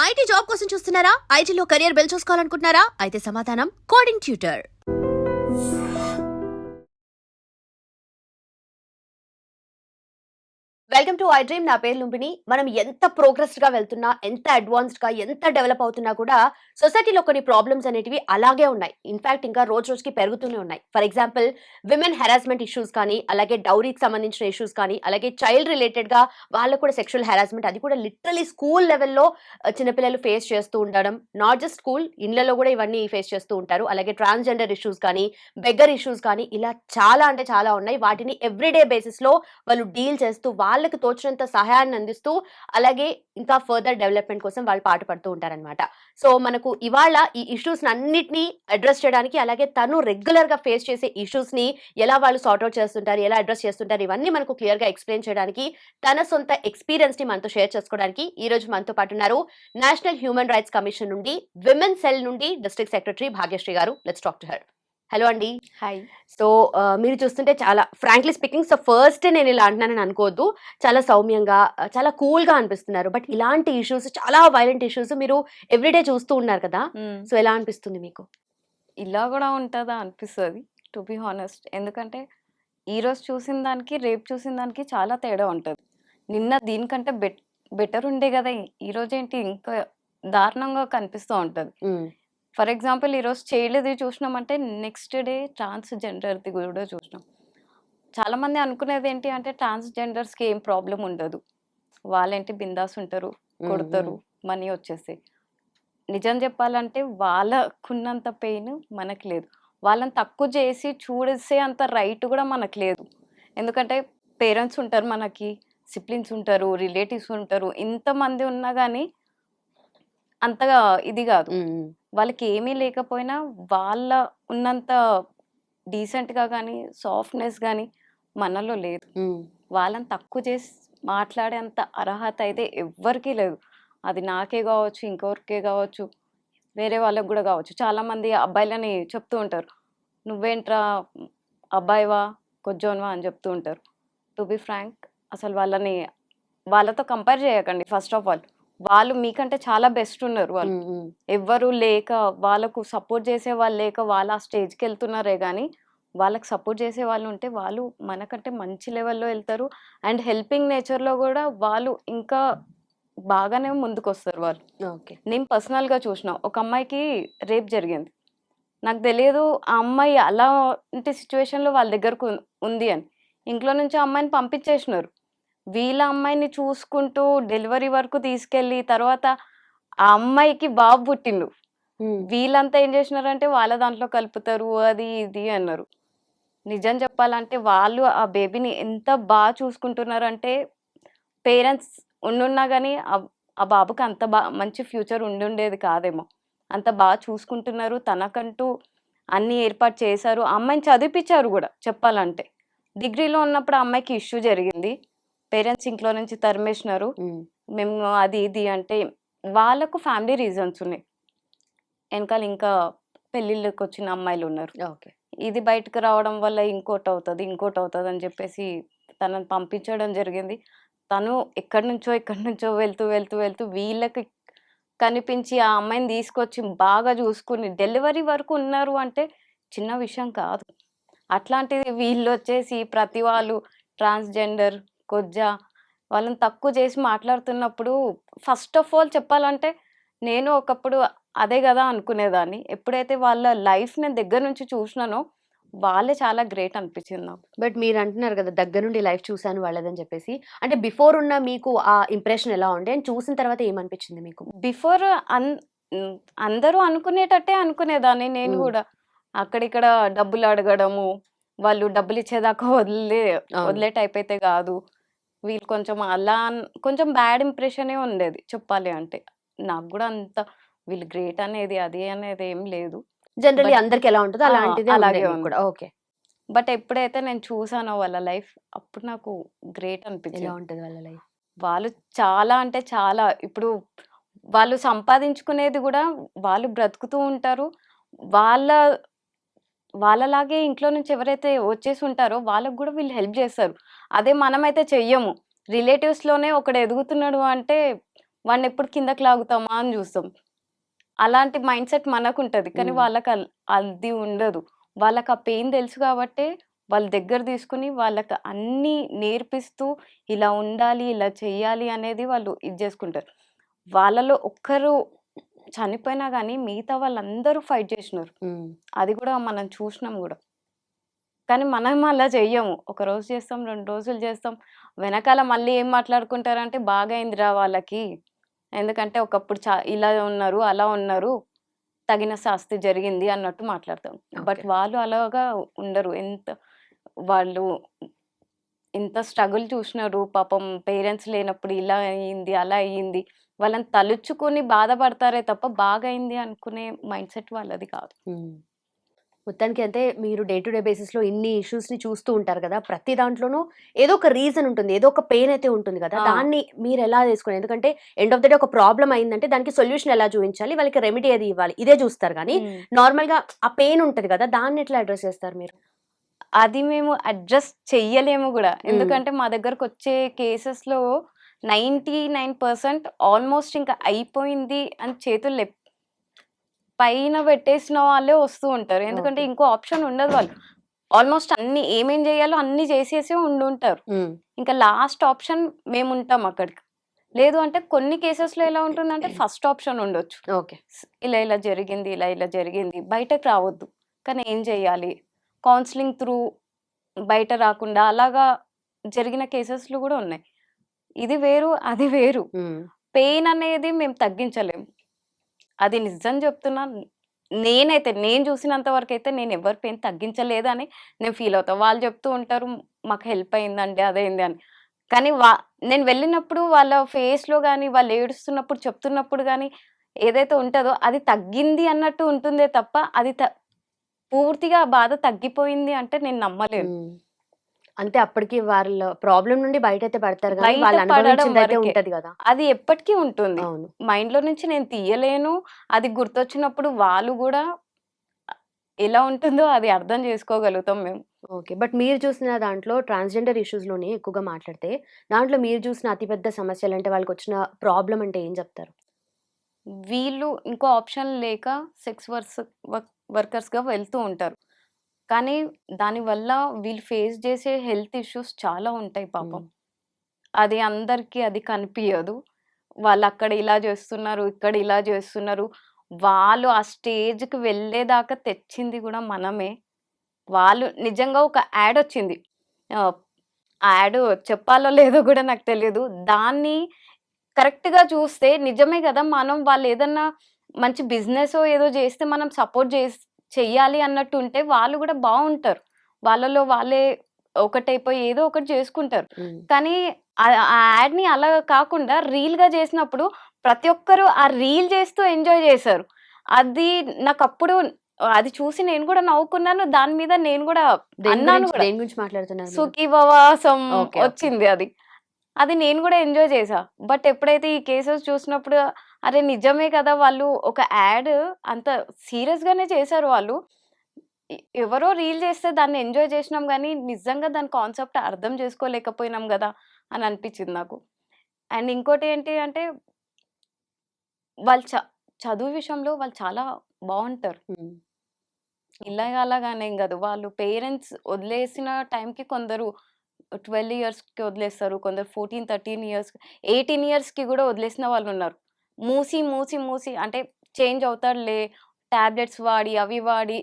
IT job కోసం చూస్తున్నారా? ఐటీలో కెరియర్ బిల్డ్ చూసుకోవాలనుకుంటున్నారా? అయితే సమాధానం coding tutor. Welcome to I dream. నా పేరు లుంబిని. మనం ఎంత ప్రోగ్రెస్డ్ గా వెళ్తున్నా, ఎంత అడ్వాన్స్డ్ గా, ఎంత డెవలప్ అవుతున్నా కూడా సొసైటీలో కొన్ని ప్రాబ్లమ్స్ అనేటివి అలాగే ఉన్నాయి. ఇన్ఫాక్ట్ ఇంకా రోజు రోజుకి పెరుగుతూనే ఉన్నాయి. For example women harassment issues కానీ, అలాగే డౌరీకి సంబంధించిన ఇష్యూస్ కానీ, అలాగే చైల్డ్ రిలేటెడ్ గా వాళ్ళకు కూడా సెక్షువల్ హెరాస్మెంట్, అది కూడా లిటరలీ స్కూల్ లెవెల్లో చిన్నపిల్లలు ఫేస్ చేస్తూ ఉండడం. నాట్ జస్ట్ స్కూల్, ఇళ్లలో కూడా ఇవన్నీ ఫేస్ చేస్తూ ఉంటారు. అలాగే ట్రాన్స్జెండర్ ఇష్యూస్ కానీ, బెగ్గర్ ఇష్యూస్ కానీ, ఇలా చాలా అంటే చాలా ఉన్నాయి. వాటిని ఎవ్రీడే బేసిస్ లో వాళ్ళు డీల్ చేస్తూ వాళ్ళకి తోచినంత సహాయాన్ని అందిస్తూ అలాగే ఇంకా ఫర్దర్ డెవలప్మెంట్ కోసం వాళ్ళు పాటుపడుతూ ఉంటారనమాట. సో మనకు ఇవాళ ఈ ఇష్యూస్ అన్నిటినీ అడ్రస్ చేయడానికి, అలాగే తను రెగ్యులర్ గా ఫేస్ చేసే ఇష్యూస్ ని ఎలా వాళ్ళు సార్ట్అవుట్ చేస్తుంటారు, ఎలా అడ్రస్ చేస్తుంటారు, ఇవన్నీ మనకు క్లియర్ గా ఎక్స్ప్లెయిన్ చేయడానికి, తన సొంత ఎక్స్పీరియన్స్ ని మనతో షేర్ చేసుకోవడానికి ఈ రోజు మనతో పాటు ఉన్నారు నేషనల్ హ్యూమన్ రైట్స్ కమిషన్ నుండి విమెన్ సెల్ నుండి డిస్ట్రిక్ట్ సెక్రటరీ భాగ్యశ్రీ గారు. Let's talk to her. Hello అండి. హాయ్. సో మీరు చూస్తుంటే చాలా ఫ్రాంక్లీ స్పీకింగ్, సో ఫస్ట్ నేను ఇలా అంటున్నానని అనుకోవద్దు, చాలా సౌమ్యంగా, చాలా కూల్గా అనిపిస్తున్నారు. బట్ ఇలాంటి ఇష్యూస్, చాలా వైలెంట్ ఇష్యూస్ మీరు ఎవ్రీడే చూస్తూ ఉన్నారు కదా, సో ఎలా అనిపిస్తుంది మీకు? ఇలా కూడా ఉంటుందా అనిపిస్తుంది, టు బి హానెస్ట్. ఎందుకంటే ఈరోజు చూసిన దానికి రేపు చూసిన దానికి చాలా తేడా ఉంటుంది. నిన్న దీనికంటే బెటర్ ఉండే కదా, ఈరోజు ఏంటి ఇంకా దారుణంగా కనిపిస్తూ ఉంటుంది. ఫర్ ఎగ్జాంపుల్ ఈరోజు చైల్డ్ది చూసినామంటే నెక్స్ట్ డే ట్రాన్స్జెండర్ది కూడా చూసినాం. చాలామంది అనుకునేది ఏంటి అంటే ట్రాన్స్జెండర్స్కి ఏం ప్రాబ్లం ఉండదు, వాళ్ళేంటి బిందాస్ ఉంటారు, కొడతారు, మనీ వచ్చేసి. నిజం చెప్పాలంటే వాళ్ళకున్నంత పెయిన్ మనకు లేదు. వాళ్ళని తక్కువ చేసి చూడేసే అంత రైట్ కూడా మనకు లేదు. ఎందుకంటే పేరెంట్స్ ఉంటారు, మనకి సిబ్లింగ్స్ ఉంటారు, రిలేటివ్స్ ఉంటారు, ఇంతమంది ఉన్నా కానీ అంతగా ఇది కాదు. వాళ్ళకి ఏమీ లేకపోయినా వాళ్ళ ఉన్నంత డీసెంట్గా కానీ సాఫ్ట్నెస్ కానీ మనలో లేదు. వాళ్ళని తక్కువ చేసి మాట్లాడేంత అర్హత అయితే ఎవ్వరికీ లేదు. అది నాకే కావచ్చు, ఇంకొకరికే కావచ్చు, వేరే వాళ్ళకి కూడా కావచ్చు. చాలామంది అబ్బాయిలని చెప్తూ ఉంటారు, నువ్వేంట్రా అబ్బాయివా కొజ్జోన్వా అని చెప్తూ ఉంటారు. టు బి ఫ్రాంక్, అసలు వాళ్ళతో కంపేర్ చేయకండి. ఫస్ట్ ఆఫ్ ఆల్ వాళ్ళు మీకంటే చాలా బెస్ట్ ఉన్నారు. వాళ్ళు ఎవ్వరు లేక, వాళ్ళకు సపోర్ట్ చేసే వాళ్ళు లేక వాళ్ళు ఆ స్టేజ్కి వెళ్తున్నారే కానీ, వాళ్ళకి సపోర్ట్ చేసే వాళ్ళు ఉంటే వాళ్ళు మనకంటే మంచి లెవెల్లో వెళ్తారు. అండ్ హెల్పింగ్ నేచర్లో కూడా వాళ్ళు ఇంకా బాగానే ముందుకు వస్తారు వాళ్ళు. ఓకే. నేను పర్సనల్గా చూసిన ఒక అమ్మాయికి రేప్ జరిగింది. నాకు తెలియదు ఆ అమ్మాయి అలాంటి సిచ్యువేషన్లో వాళ్ళ దగ్గరకు ఉంది అని. ఇంట్లో నుంచి ఆ అమ్మాయిని పంపించేసినారు. వీళ్ళ అమ్మాయిని చూసుకుంటూ డెలివరీ వరకు తీసుకెళ్ళి, తర్వాత ఆ అమ్మాయికి బాబు పుట్టిండు. వీళ్ళంతా ఏం చేసినారంటే వాళ్ళ దాంట్లో కలుపుతారు, అది ఇది అన్నారు. నిజం చెప్పాలంటే వాళ్ళు ఆ బేబీని ఎంత బాగా చూసుకుంటున్నారంటే, పేరెంట్స్ ఉండున్నా కానీ ఆ బాబుకి అంత మంచి ఫ్యూచర్ ఉండుండేది కాదేమో. అంత బాగా చూసుకుంటున్నారు, తనకంటూ అన్నీ ఏర్పాటు చేశారు. ఆ అమ్మాయిని చదివిపించారు కూడా చెప్పాలంటే. డిగ్రీలో ఉన్నప్పుడు ఆ అమ్మాయికి ఇష్యూ జరిగింది, పేరెంట్స్ ఇంట్లో నుంచి తరిమేసినారు. మేము అది ఇది అంటే వాళ్ళకు ఫ్యామిలీ రీజన్స్ ఉన్నాయి, వెనకాల ఇంకా పెళ్ళిళ్ళకి వచ్చిన అమ్మాయిలు ఉన్నారు. ఓకే. ఇది బయటకు రావడం వల్ల ఇంకోటి అవుతుంది అని చెప్పేసి తనని పంపించడం జరిగింది. తను ఎక్కడి నుంచో వెళ్తూ వీళ్ళకి కనిపించి ఆ అమ్మాయిని తీసుకొచ్చి బాగా చూసుకుని డెలివరీ వరకు ఉన్నారు అంటే చిన్న విషయం కాదు. అట్లాంటిది వీళ్ళు వచ్చేసి ప్రతి వాళ్ళు ట్రాన్స్జెండర్, కొజ్జా, వాళ్ళని తక్కువ చేసి మాట్లాడుతున్నప్పుడు, ఫస్ట్ ఆఫ్ ఆల్ చెప్పాలంటే నేను ఒకప్పుడు అదే కదా అనుకునేదాన్ని. ఎప్పుడైతే వాళ్ళ లైఫ్ నేను దగ్గర నుంచి చూసినానో వాళ్ళే చాలా గ్రేట్ అనిపించింది నాకు. బట్ మీరు అంటున్నారు కదా దగ్గర నుండి లైఫ్ చూసాను వాళ్ళదని చెప్పేసి, అంటే బిఫోర్ ఉన్న మీకు ఆ ఇంప్రెషన్ ఎలా ఉండే, అండ్ చూసిన తర్వాత ఏమనిపించింది మీకు? బిఫోర్ అందరూ అనుకునేటట్టే అనుకునేదాన్ని నేను కూడా. అక్కడిక్కడ డబ్బులు అడగడము, వాళ్ళు డబ్బులు ఇచ్చేదాకా వదిలే టైప్ అయితే కాదు. వీళ్ళు కొంచెం కొంచెం బ్యాడ్ ఇంప్రెషనే ఉండేది చెప్పాలి అంటే. నాకు కూడా అంత వీళ్ళు గ్రేట్ అనేది అది అనేది ఏం లేదు. జనరల్లీ అందరికి ఎలా ఉంటుందో అలాంటిదే అలాగే ఉంది కూడా. ఓకే. బట్ ఎప్పుడైతే నేను చూసానో వాళ్ళ లైఫ్, అప్పుడు నాకు గ్రేట్ ఎలా అనిపించింది. ఉంటుంది వాళ్ళ లైఫ్? వాళ్ళు చాలా అంటే చాలా, ఇప్పుడు వాళ్ళు సంపాదించుకునేది కూడా వాళ్ళు బ్రతుకుతూ ఉంటారు. వాళ్ళ వాళ్ళలాగే ఇంట్లో నుంచి ఎవరైతే వచ్చేసి ఉంటారో వాళ్ళకి కూడా వీళ్ళు హెల్ప్ చేస్తారు. అదే మనమైతే చెయ్యము. రిలేటివ్స్‌లోనే ఒకడు ఎదుగుతున్నాడు అంటే వాడినెప్పుడు కిందకి లాగుతామా అని జూస్తాం. అలాంటి మైండ్‌సెట్ మనకుంటది. కానీ హ్మ్. వాళ్ళకి అది ఉండదు. వాళ్ళకి ఆ పెయిన్ తెలుసు గాబట్టే వాళ్ళ దగ్గర తీసుకొని వాళ్ళకి అన్నీ నేర్పిస్తూ ఇలా ఉండాలి, ఇలా చెయ్యాలి అనేది వాళ్ళు ఇది జేసుకుంటారు. వాళ్ళలో ఒక్కరు చనిపోయినా గానీ మిగతా వాళ్ళందరూ ఫైట్ జేషినారు. హ్మ్. అది గూడా మనం చూషినాం గూడా. కానీ మనం అలా చెయ్యము. ఒక రోజు చేస్తాం, 2 రోజులు చేస్తాం. వెనకాల మళ్ళీ ఏం మాట్లాడుకుంటారంటే బాగయిందిరా వాళ్ళకి. ఎందుకంటే ఒకప్పుడు ఇలా ఉన్నారు, అలా ఉన్నారు. తగిన శాస్తి జరిగింది అన్నట్టు మాట్లాడతాం. But okay. వాళ్ళు అలాగా ఉండరు. వాళ్ళు ఇంత స్ట్రగుల్ చూషినారు. పాపం పేరెంట్స్ లేనప్పుడు ఇలా అయింది, అలా అయ్యింది. వాళ్ళని తలుచుకొని బాధపడతారే తప్ప బాగయింది అనుకునే మైండ్‌సెట్ వాళ్ళది కాదు. హ్మ్. మొత్తానికి అంటే మీరు డే టు డే బేసిస్‌లో ఇన్ని ఇష్యూస్‌ని చూస్తూ ఉంటారు గదా! ప్రతి దాంట్లోనూ ఏదో ఒక రీజన్ ఉంటుంది. ఏదో ఒక పెయిన్ అయితే ఉంటుంది గదా! ఆ! దాన్ని మీరెలా తీసుకున్నారు? ఎందుకంటే ఎండ్ ఆఫ్ ద డే ఒక ప్రాబ్లమ్ అయిందంటే దానికి సొల్యూషన్ ఎలా చూయించాలి? వాళ్ళకి రెమెడీ ఏది ఇవ్వాలి? ఇదే చూస్తారు గానీ హ్మ్. నార్మల్‌గా ఆ పెయిన్ ఉంటది గదా! దాన్ని ఎట్లా అడ్రెస్ చేస్తారు మీరు? అది మేము అడ్జస్ట్ చెయ్యలేము గూడా. హ్మ్. ఎందుకంటే మా దగ్గరకొచ్చే కేసెస్‌లో 99% ఆల్‌మోస్ట్ ఇంకా అయిపోయింది అని పైన పెట్టేసిన వాళ్ళే వస్తూ ఉంటారు. ఎందుకంటే ఓకే. ఇంకో ఆప్షన్ ఉండదు వాళ్ళు. ఆల్‌మోస్ట్ అన్నీ ఏమేం జేయాలో అన్నీ జేసేసి ఉండుంటారు. హ్మ్. ఇంకా లాస్ట్ ఆప్షన్ మేముంటాం అక్కడికి. లేదు అంటే కొన్ని కేసెస్‌లో ఎలా ఉంటుందంటే ఫస్ట్ ఆప్షన్ ఉండొచ్చు. ఓకే. ఇలా ఇలా జరిగింది, ఇలా ఇలా జరిగింది. బయటకి రావద్దు. కానీ ఏం చేయాలి? కౌన్సెలింగ్ త్రూ బయట రాకుండా అలాగా జరిగిన కేసెస్‌లు గూడా ఉన్నాయి. ఇది వేరు, అది వేరు. హ్మ్. పెయిన్ అనేది మేము తగ్గించలేము. అది నిజం జెప్తున్నా. నేనైతే నేను చూసినంత వరకైతే నేనెవ్వరి పెయిన్ తగ్గించలేదని నేను ఫీల్ అవుతా. వాళ్ళు చెప్తూ ఉంటారు, "మాకు హెల్ప్ అయిందండి, అదయింది" అని. కానీ నేను వెళ్ళినప్పుడు వాళ్ళ ఫేస్‌లో గాని, వాళ్ళు ఏడుస్తున్నప్పుడు చెప్తున్నప్పుడు గాని, ఏదైతే ఉంటదో అది తగ్గింది అన్నట్టు ఉంటుందే తప్ప, అది పూర్తిగా ఆ బాధ తగ్గిపోయింది అంటే నేను నమ్మలేను. హ్మ్. అంటే అప్పటికి వాళ్ళ ప్రాబ్లమ్ నుండి బయటైతే పడతారు గానీ, బయట వాళ్ళు పడడం అనుభవించిందయితే వరకే. ఉంటది గదా! అది ఎప్పటికీ ఉంటుంది. అవును. మైండ్‌లో నుంచి నేను తీయలేను. అది గుర్తొచ్చినప్పుడు వాళ్ళు గూడా ఎలా ఉంటుందో అది అర్థం చేసుకోగలుగుతాం మేము. ఓకే. బట్ మీరు చూసిన దాంట్లో ట్రాన్స్‌జెండర్ ఇష్యూస్‌లోనే ఎక్కువగా మాట్లాడితే, దాంట్లో మీరు చూసిన అతి పెద్ద సమస్యలంటే వాళ్ళకొచ్చిన ప్రాబ్లమ్ అంటే ఏం జెప్తారు? వీళ్ళు ఇంకో ఆప్షన్ లేక సెక్స్ వర్కర్స్‌గా వెళ్తూ ఉంటారు. కానీ దానివల్ల వీళ్ళు ఫేస్ చేసే హెల్త్ ఇష్యూస్ చాలా ఉంటాయి పాపం. హ్మ్. అది అందరికీ అది కనిపియదు. వాళ్ళక్కడ ఇలా జేస్తున్నారు, ఇక్కడ ఇలా జేస్తున్నారు. వాళ్ళు ఆ స్టేజ్‌కి వెళ్ళేదాకా తెచ్చింది గూడా మనమే. వాళ్ళు నిజంగా ఒక యాడొచ్చింది. ఆహ్, ఆ యాడు చెప్పాలో లేదో గూడా నాకు తెలీదు. దాన్ని కరెక్ట్‌గా చూస్తే నిజమే గదా! మనం వాళ్ళేదన్నా మంచి బిజినెసో ఏదో జేస్తే మనం సపోర్ట్ చెయ్యాలి అన్నట్టుంటే వాళ్ళు గూడా బావుంటారు. వాళ్ళలో వాళ్ళే ఒకటైపోయి ఏదో ఒకటి జేసుకుంటారు. హ్మ్. కానీ ఆ యాడ్‌ని అలా కాకుండా రీల్‌గా జేసినప్పుడు ప్రతి ఒక్కరు ఆ రీల్ జేస్తూ ఎంజాయ్ జేశారు. అది నాకప్పుడు అది చూసి నేను గూడా నవ్వుకున్నాను. దాని మీద నేను గూడా అన్నాను గూడా. దేని గురించి మాట్లాడుతున్నారు మీరు? సుఖీభవ సం ఓకే. ఓకే. వచ్చింది అది. అది నేను గూడా ఎంజాయ్ చేశా. బట్ ఎప్పుడైతే ఈ కేసెస్ చూసినప్పుడు అరే! నిజమే కదా! వాళ్ళు ఒక యాడ్ అంత సీరియస్‌గానే చేశారు వాళ్ళు. ఎవరో రీల్ చేస్తే దాన్ని ఎంజాయ్ చేసినాం గానీ, నిజంగా దాని కాన్సెప్ట్ అర్థం చేసుకోలేకపోయినాం గదా! అని అనిపించింది నాకు. అండ్ ఇంకోటి ఏంటి అంటే వాళ్ళు చదువు విషయంలో వాళ్ళు చాలా బావుంటారు. హ్మ్. ఓకే. ఇలాగ అలాగనేం గాదు. వాళ్ళు పేరెంట్స్ వదిలేసిన టైంకి కొందరు 12 ఇయర్స్‌కి వదిలేస్తారు. కొందరు 14, 13 ఇయర్స్, 18 ఇయర్స్‌కి గూడా వదిలేసిన వాళ్ళున్నారు. మూసి అంటే చేంజ్ అవుతాడులే, టాబ్లెట్స్ వాడి, అవి వాడి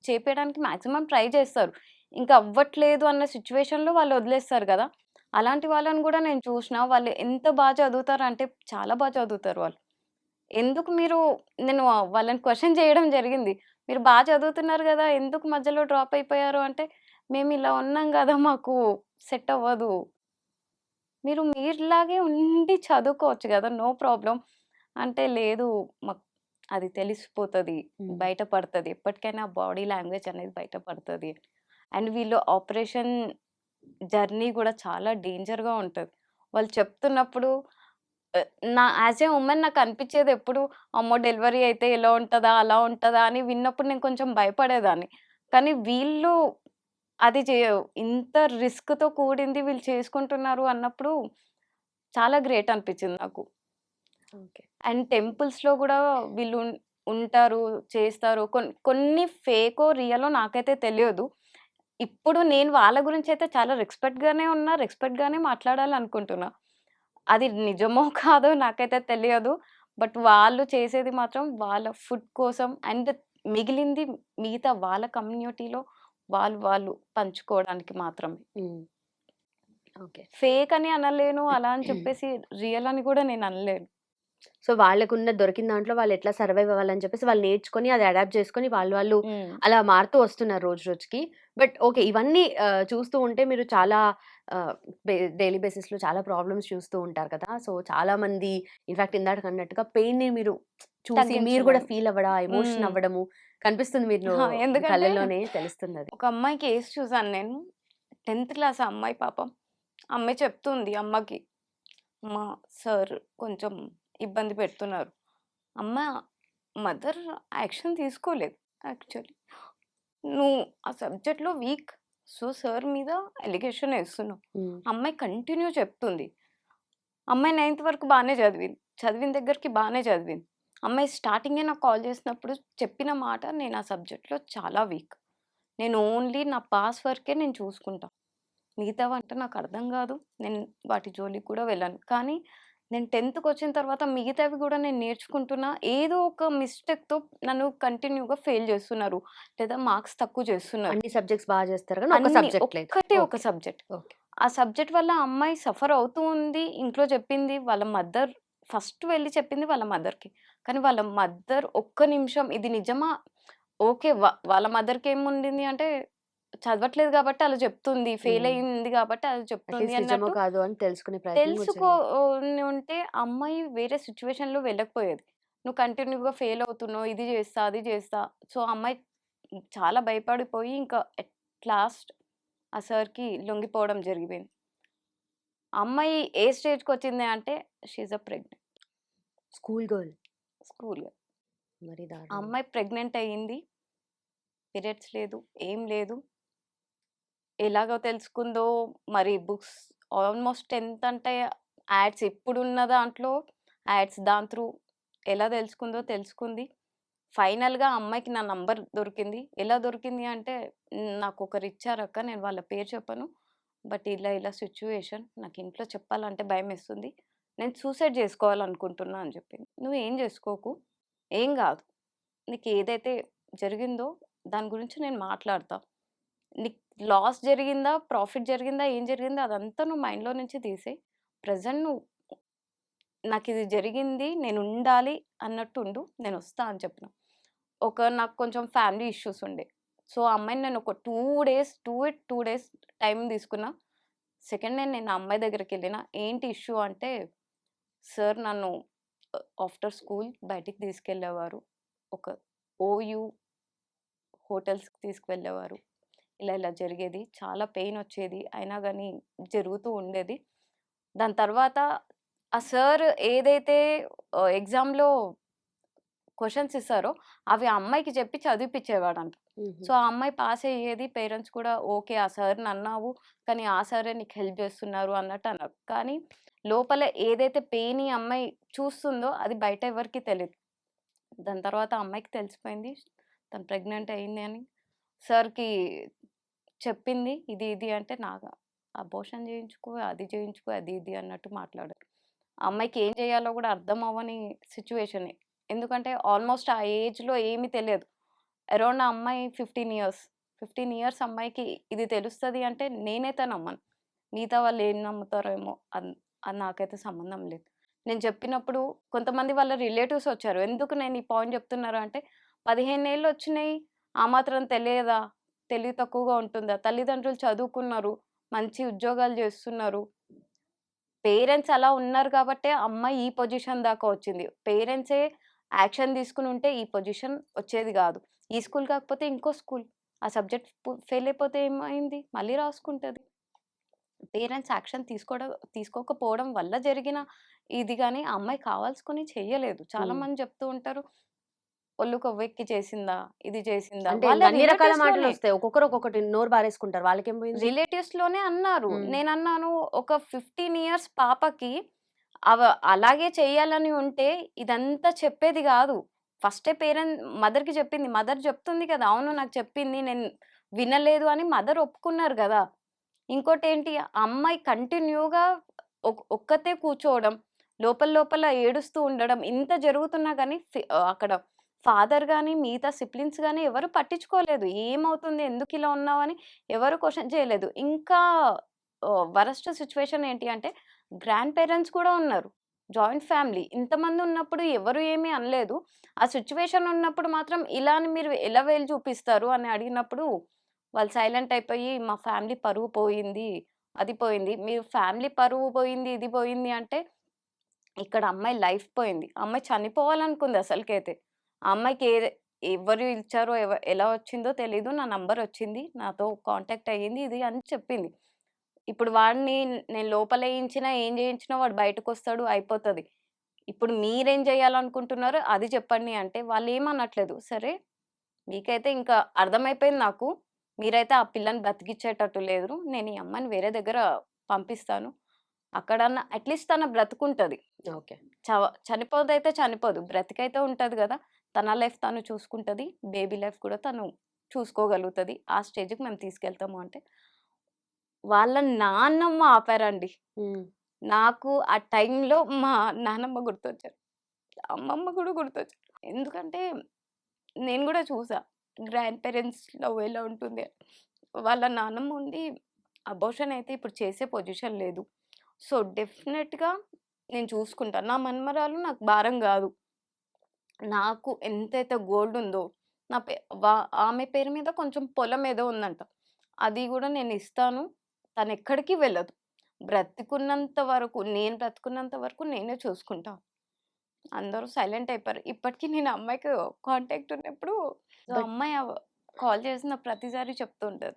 చేపియడానికి మాక్సిమం ట్రై చేస్తారు. ఇంకా అవ్వట్లేదు అన్న సిట్యుయేషన్‌లో వాళ్ళు వదిలేస్తారు గదా! అలాంటి వాళ్ళని గూడా నేను చూషినా. వాళ్ళు ఎంత చదువుతారంటే చాలా చదువుతారు వాళ్ళు. ఎందుకు మీరు నేను వాళ్ళని క్వెషన్ చేయడం జరిగింది. మీరు చదువుతున్నారు గదా! ఎందుకు మధ్యలో డ్రాప్ అయిపోయారు అంటే, మేమిలా ఉన్నాం గదా! మాకు సెట్ అవ్వదు. మీరు మీరులాగే ఉండి చదువుకోవచ్చు గదా! No problem. అంటే లేదు మాకు అది తెలిసిపోతది. హ్మ్. బయట పడతది. ఎప్పటికైనా బాడీ లాంగ్వేజ్ అనేది బయట పడతది. అండ్ వీళ్ళు ఆపరేషన్ జర్నీ గూడా చాలా డేంజర్‌గా ఉంటది. వాళ్ళు చెప్తున్నప్పుడు ఆహ్, యాస్ ఎ వుమన్ నాకనిపిచ్చేదెప్పుడు, అమ్మో! డెలివరీ అయితే ఇలా ఉంటదా? అలా ఉంటదా? అని విన్నప్పుడు నేను కొంచెం భయపడేదాన్ని. కానీ వీళ్ళు అది ఇంత రిస్క్‌తో కూడింది వీళ్ళు చేసుకుంటున్నారు అన్నప్పుడు చాలా గ్రేట్ అనిపిచ్చింది నాకు. ఓకే. అండ్ టెంపుల్స్‌లో గూడా వీళ్ళు ఉంటారు, చేస్తారు. కొన్ని ఫేకో, రియలో నాకైతే తెలియదు. ఇప్పుడు నేను వాళ్ళ గురించయితే చాలా రెస్పెక్ట్‌గానే ఉన్నా, రెస్పెక్ట్‌గానే మాట్లాడాలనుకుంటున్నా. అది నిజమో కాదో నాకైతే తెలియదు. బట్ వాళ్ళు చేసేది మాత్రం వాళ్ళ ఫుడ్ కోసం అండ్ మిగిలింది మిగతా వాళ్ళ కమ్యూనిటీలో వాళ్ళు పంచుకోవడానికి మాత్రమే. హ్మ్. ఓకే. ఫేక్ అని అనలేను. అలా అని చెప్పేసి రియల్ అని గూడా నేను అనలేను. సో, వాళ్ళకున్న దొరికిన దాంట్లో వాళ్ళెట్లా సర్వైవ్ అవ్వాలని చెప్పేసి వాళ్ళు నేర్చుకొని, అది అడాప్ట్ చేసుకొని వాళ్ళు హ్మ్. అలా మారుతూ వస్తున్నారు రోజు రోజుకి. But okay. ఇవన్నీ చూస్తూ ఉంటే మీరు చాలా ఆహ్, డైలీ బేసిస్‌లో చాలా ప్రాబ్లమ్స్ చూస్తూ ఉంటారు కదా! సో, చాలామంది ఇన్‌ఫాక్ట్ ఇందాకన్నట్టుగా పెయిన్‌ని మీరు చూసి మీరు కూడా తగ్గించలేము. ఫీల్ అవ్వడం, ఆ ఎమోషన్ హ్మ్. అవ్వడము కనిపిస్తుంది మీరు ఆ! ఎందుకంటే కళ్ళల్లోనే తెలుస్తుందది. ఒక అమ్మాయి కేస్ చూసాను నేను. 10థ్ క్లాస్ ఆ అమ్మాయి పాపం. ఆ అమ్మాయి చెప్తుంది అమ్మకి, "అమ్మ సార్ కొంచెం ఇబ్బంది పెడుతున్నారు." అమ్మ మదర్ యాక్షన్ తీసుకోలేదు యాక్చువల్లీ. "నువ్వు ఆ సబ్జెక్ట్‌లో వీక్. సో, సార్ మీద అలిగేషన్ ఏస్తున్నావు." హ్మ్. అమ్మాయి కంటిన్యూ చెప్తుంది. అమ్మాయి 9థ్ వరకు బానే చదివింది. చదివిన దగ్గరికి బానే చదివింది. అమ్మాయి స్టార్టింగే నాకు కాల్ చేసినప్పుడు చెప్పిన మాట, "నేను ఆ సబ్జెక్ట్‌లో చాలా వీక్. నేను ఓన్లీ నా పాస్ వరకే నేను చూసుకుంటా. మిగతావంటే నాకర్థం గాదు. నేను వాటి జోలికి కూడా వెళ్ళను. కానీ నేను 10థ్‌కొచ్చిన తర్వాత మిగతావి గూడా నేను నేర్చుకుంటున్నా. ఏదో ఒక మిస్టేక్‌తో నన్ను కంటిన్యూ‌గా ఫెయిల్ చేస్తున్నారు. లేదా మార్క్స్ తక్కువ చేస్తున్నారు. అన్ని సబ్జెక్ట్స్ బా చేస్తారు గానీ, ఒక సబ్జెక్ట్ లేదు. ఒక్కటే ఒక ఓకే. సబ్జెక్ట్. ఓకే. ఆ సబ్జెక్ట్ వల్ల ఆ అమ్మాయి సఫర్ అవుతూ ఉంది. ఇంట్లో చెప్పింది. వాళ్ళ మదర్ ఫస్ట్ వెళ్లి చెప్పింది వాళ్ళ మదర్‌కి. కానీ వాళ్ళ మదర్ ఒక్క నిమిషం ఇది నిజమా? ఓకే. వాళ్ళ మదర్‌కేముండింది అంటే చదవట్లేదు గాబట్టి అలా చెప్తుంది. ఫెయిల్ హ్మ్. అయింది గాబట్టి అలా చెప్తుంది అట్‌లీస్ట్ నిజమో అన్నట్టు కాదో అని తెలుసుకునే ప్రయత్నం కూడా తెలుసుకో చేయలేదు. ఉంటే ఆ అమ్మాయి వేరే సిట్యుయేషన్‌లో వెళ్ళకపోయేది. నువ్వు కంటిన్యూ‌గా ఫెయిల్ అవుతున్నావు. ఇది చేస్తా, అది చేస్తా. సో, ఆ అమ్మాయి చాలా భయపడిపోయి ఇంకా ఎట్ లాస్ట్ ఆ సార్‌కి లొంగిపోవడం జరిగిపోయింది. ఆ అమ్మాయి ఏ స్టేజ్‌కొచ్చింది అంటే she is a pregnant. School girl. స్కూల్‌లో. మరి ఆ దారుణం. అమ్మాయి ప్రెగ్నెంట్ అయింది. పీరియడ్స్ లేదు. ఏం లేదు. ఎలాగో తెలుసుకుందో మరి బుక్స్ ఆల్మోస్ట్ 10థ్ అంటే యాడ్స్ ఇప్పుడున్న దాంట్లో యాడ్స్ దాని త్రూ ఎలా తెలుసుకుందో తెలుసుకుంది. ఫైనల్‌గా ఆ అమ్మాయికి నా నంబర్ దొరికింది. ఎలా దొరికింది అంటే నాకొకరు ఇచ్చారక్క. నేను వాళ్ళ పేరు చెప్పను. బట్ ఇలా ఇలా సిట్యుయేషన్. నాకు ఇంట్లో చెప్పాలంటే భయమేస్తుంది. నేను సూసైడ్ చేసుకోవాలనుకుంటున్నా అని చెప్పింది. "నువ్వేం చేసుకోకు. ఏం గాదు. నీకేదైతే జరిగిందో దాని గురించి నేను మాట్లాడతా. నీకు లాస్ జరిగిందా? ప్రాఫిట్ జరిగిందా? ఏం జరిగిందో అదంతా నువ్వు మైండ్‌లో నుంచి తీసేయి. ప్రెజెంట్ నువ్వు నాకిది జరిగింది. నేనుండాలి అన్నట్టుండు. నేనొస్తా అని చెప్పిన. నాకు కొంచెం ఫ్యామిలీ ఇష్యూస్ ఉండే. సో, ఆ అమ్మాయిని నేను ఒక 2 డేస్ టైమ్ తీసుకున్నా. సెకండ్ డే నేను ఆ అమ్మాయి దగ్గరికెళ్ళిన. ఏంటి ఇష్యూ అంటే, సార్ నన్ను ఆఫ్టర్ స్కూల్ బయటికి తీసుకెళ్ళేవారు. ఒక ఓయూ హోటల్స్‌కి తీసుకువెళ్ళేవారు. ఇలా ఇలా జరిగేది. చాలా పెయినొచ్చేది. అయినా గానీ జరుగుతూ ఉండేది. దాని తర్వాత ఆ సార్ ఏదైతే ఎగ్జామ్‌లో క్వెషన్స్ ఇస్తారో, అవి ఆ అమ్మాయికి చెప్పి చదివిపిచ్చేవాడంట. హుహు. సో, ఆ అమ్మాయి పాస్ అయ్యేది. పేరెంట్స్ కూడా ఓకే. ఆ సార్‌నన్నావు. కానీ ఆ సారే నీకు హెల్ప్ చేస్తున్నారు అన్నట్టు అన్నారు. కానీ లోపల ఏదైతే పెయిన్ ఈ అమ్మాయి చూస్తుందో అది బయట ఎవరికీ తెలీదు. దాని తర్వాత ఆ అమ్మాయికి తెలిసిపోయింది. తను ప్రెగ్నెంట్ అయింది అని. సార్‌కి చెప్పింది. ఇది ఇది అంటే అబార్షన్ చేయించుకో, అది చేయించుకో, అది ఇది అన్నట్టు మాట్లాడారు. ఆ అమ్మాయికి ఏం చేయాలో కూడా అర్థం అవ్వని సిట్యుయేషనే. ఎందుకంటే ఆల్‌మోస్ట్ ఆ ఏజ్‌లో ఏమి తెలియదు. అరౌండ్ ఆ అమ్మాయి 15 ఇయర్స్. 15 ఇయర్స్ అమ్మాయికి ఇది తెలుస్తది అంటే నేనైతే నమ్మను. మిగతా వాళ్ళు ఏం నమ్ముతారేమో అది నాకైతే సంబంధం లేదు. నేను చెప్పినప్పుడు కొంతమంది వాళ్ళ రిలేటివ్స్ వచ్చారు. ఎందుకు నేను ఈ పాయింట్ చెప్తున్నాను అంటే 15 ఏళ్ళు వచ్చినాయి. ఆ మాత్రం తెలియదా? తెలివి తక్కువగా ఉంటుందా? తల్లిదండ్రులు చదువుకున్నారు. మంచి ఉద్యోగాలు చేస్తున్నారు. పేరెంట్స్ అలా ఉన్నారు కాబట్టే అమ్మాయి ఈ పొజిషన్ దాకా వచ్చింది. పేరెంట్సే యాక్షన్ తీసుకునుంటే ఈ పొజిషన్ వచ్చేది గాదు. ఈ స్కూల్ కాకపోతే ఇంకో స్కూల్. ఆ సబ్జెక్ట్ ఫెయిల్ అయిపోతే ఏమైంది? మళ్ళీ రాసుకుంటది. పేరెంట్స్ యాక్షన్ తీసుకోకపోవడం వల్ల జరిగిన ఇది గాని, ఆ అమ్మాయి కావాల్సుకొని చెయ్యలేదు. చాలా హ్మ్. మంది చెప్తూ ఉంటారు. ఒళ్ళు కొవ్వెక్కి చేసిందా? ఇది చేసిందా? అంటే వాళ్ళ అన్ని రకాల రిలేటివ్స్‌లోనే. మాటలొస్తాయి. ఒక్కొక్కరు ఒక్కొక్కటి నోరు బారేసుకుంటారు. వాళ్ళకేం పోయింది? రిలేటివ్స్‌లోనే అన్నారు. హ్మ్. నేనన్నాను ఒక 15 ఇయర్స్ పాపకి అలాగే చేయాలని ఉంటే ఇదంతా చెప్పేది గాదు. ఫస్టే మదర్‌కి చెప్పింది. మదర్ చెప్తుంది కదా! అవును నాకు చెప్పింది. నేను వినలేదు అని మదర్ ఒప్పుకున్నారు గదా! ఇంకోటేంటి ఆ అమ్మాయి కంటిన్యూగా ఒక్కతే కూర్చోవడం, లోపల లోపల ఏడుస్తూ ఉండడం, ఇంత జరుగుతున్నా గానీ అక్కడ ఫాదర్ గాని, మిగతా సిబ్లింగ్స్ గాని ఎవరు పట్టించుకోలేదు. ఏమవుతుంది? ఎందుకిలా ఉన్నావని ఎవరు క్వెషన్ చేయలేదు. ఇంకా వరస్ట్ సిట్యుయేషన్ ఏంటి అంటే గ్రాండ్ పేరెంట్స్ కూడా ఉన్నారు. Joint family. ఇంతమంది ఉన్నప్పుడు ఎవరు ఏమీ అనలేదు. ఆ సిట్యుయేషన్ ఉన్నప్పుడు మాత్రం ఇలా అని మీరు ఎలా వేలు చూపిస్తారు అని అడిగినప్పుడు వాళ్ళు సైలెంట్ అయిపోయి మా ఫ్యామిలీ పరువు పోయింది. అది పోయింది. మీరు ఫ్యామిలీ పరువు పోయింది, ఇది పోయింది అంటే ఇక్కడ అమ్మాయి లైఫ్ పోయింది. ఆ అమ్మాయి చనిపోవాలనుకుంది అసలుకైతే. ఆ అమ్మాయికి ఎవరు ఇచ్చారో ఎలా వచ్చిందో తెలీదు. నా నంబర్ వచ్చింది. నాతో కాంటాక్ట్ అయ్యింది. ఇది అని చెప్పింది. ఇప్పుడు వాడిని నేను లోపలేయించినా, ఏం చేయించినా వాడు బయటకొస్తాడు అయిపోతది. ఇప్పుడు మీరేం చేయాలనుకుంటున్నారో అది చెప్పండి అంటే వాళ్ళేమనట్లేదు. సరే మీకైతే ఇంకా అర్థమైపోయింది నాకు. మీరైతే ఆ పిల్లని బ్రతికిచ్చేటట్టు లేరు. నేను ఈ అమ్మాయిని వేరే దగ్గర పంపిస్తాను. అక్కడన్నా అట్‌లీస్ట్ తన బ్రతుకుంటది. ఓకే. చనిపోదైతే చనిపోదు. బ్రతికైతే ఉంటది గదా! తన లైఫ్ తను చూసుకుంటది. బేబీ లైఫ్ కూడా తను చూసుకోగలుగుతది. ఆ స్టేజ్‌కి మేము తీసుకెళ్తాము అంటే వాళ్ళ నాన్నమ్మ ఆపారండి. హ్మ్. నాకు ఆ టైంలో మా నానమ్మ గుర్తొచ్చారు. అమ్మమ్మ కూడా గుర్తొచ్చారు. ఎందుకంటే నేను గూడా చూసా. గ్రాండ్ పేరెంట్స్ లవ్ ఎలా ఉంటుంది అని. వాళ్ళ నానమ్మ ఉండి అబార్షన్ అయితే ఇప్పుడు చేసే పొజిషన్ లేదు. సో, డెఫినెట్‌గా నేను చూసుకుంటా. నా మనుమరాలు నాకు భారం గాదు. నాకు ఎంతైతే గోల్డ్ ఉందో నా పే వా ఆమె పేరు మీద కొంచెం పొలం ఏదో ఉందంట. అది గూడా నేనిస్తాను. తనెక్కడికి వెళ్ళదు. బ్రతికున్నంత వరకు నేను బ్రతికున్నంత వరకు నేనే చూసుకుంటా. అందరూ సైలెంట్ అయిపోయారు. ఇప్పటికి నేను ఆ అమ్మాయికి కాంటాక్ట్ ఉన్నప్పుడు సో, బట్ అమ్మాయి కాల్ చేసిన ప్రతిసారి చెప్తూ ఉంటది.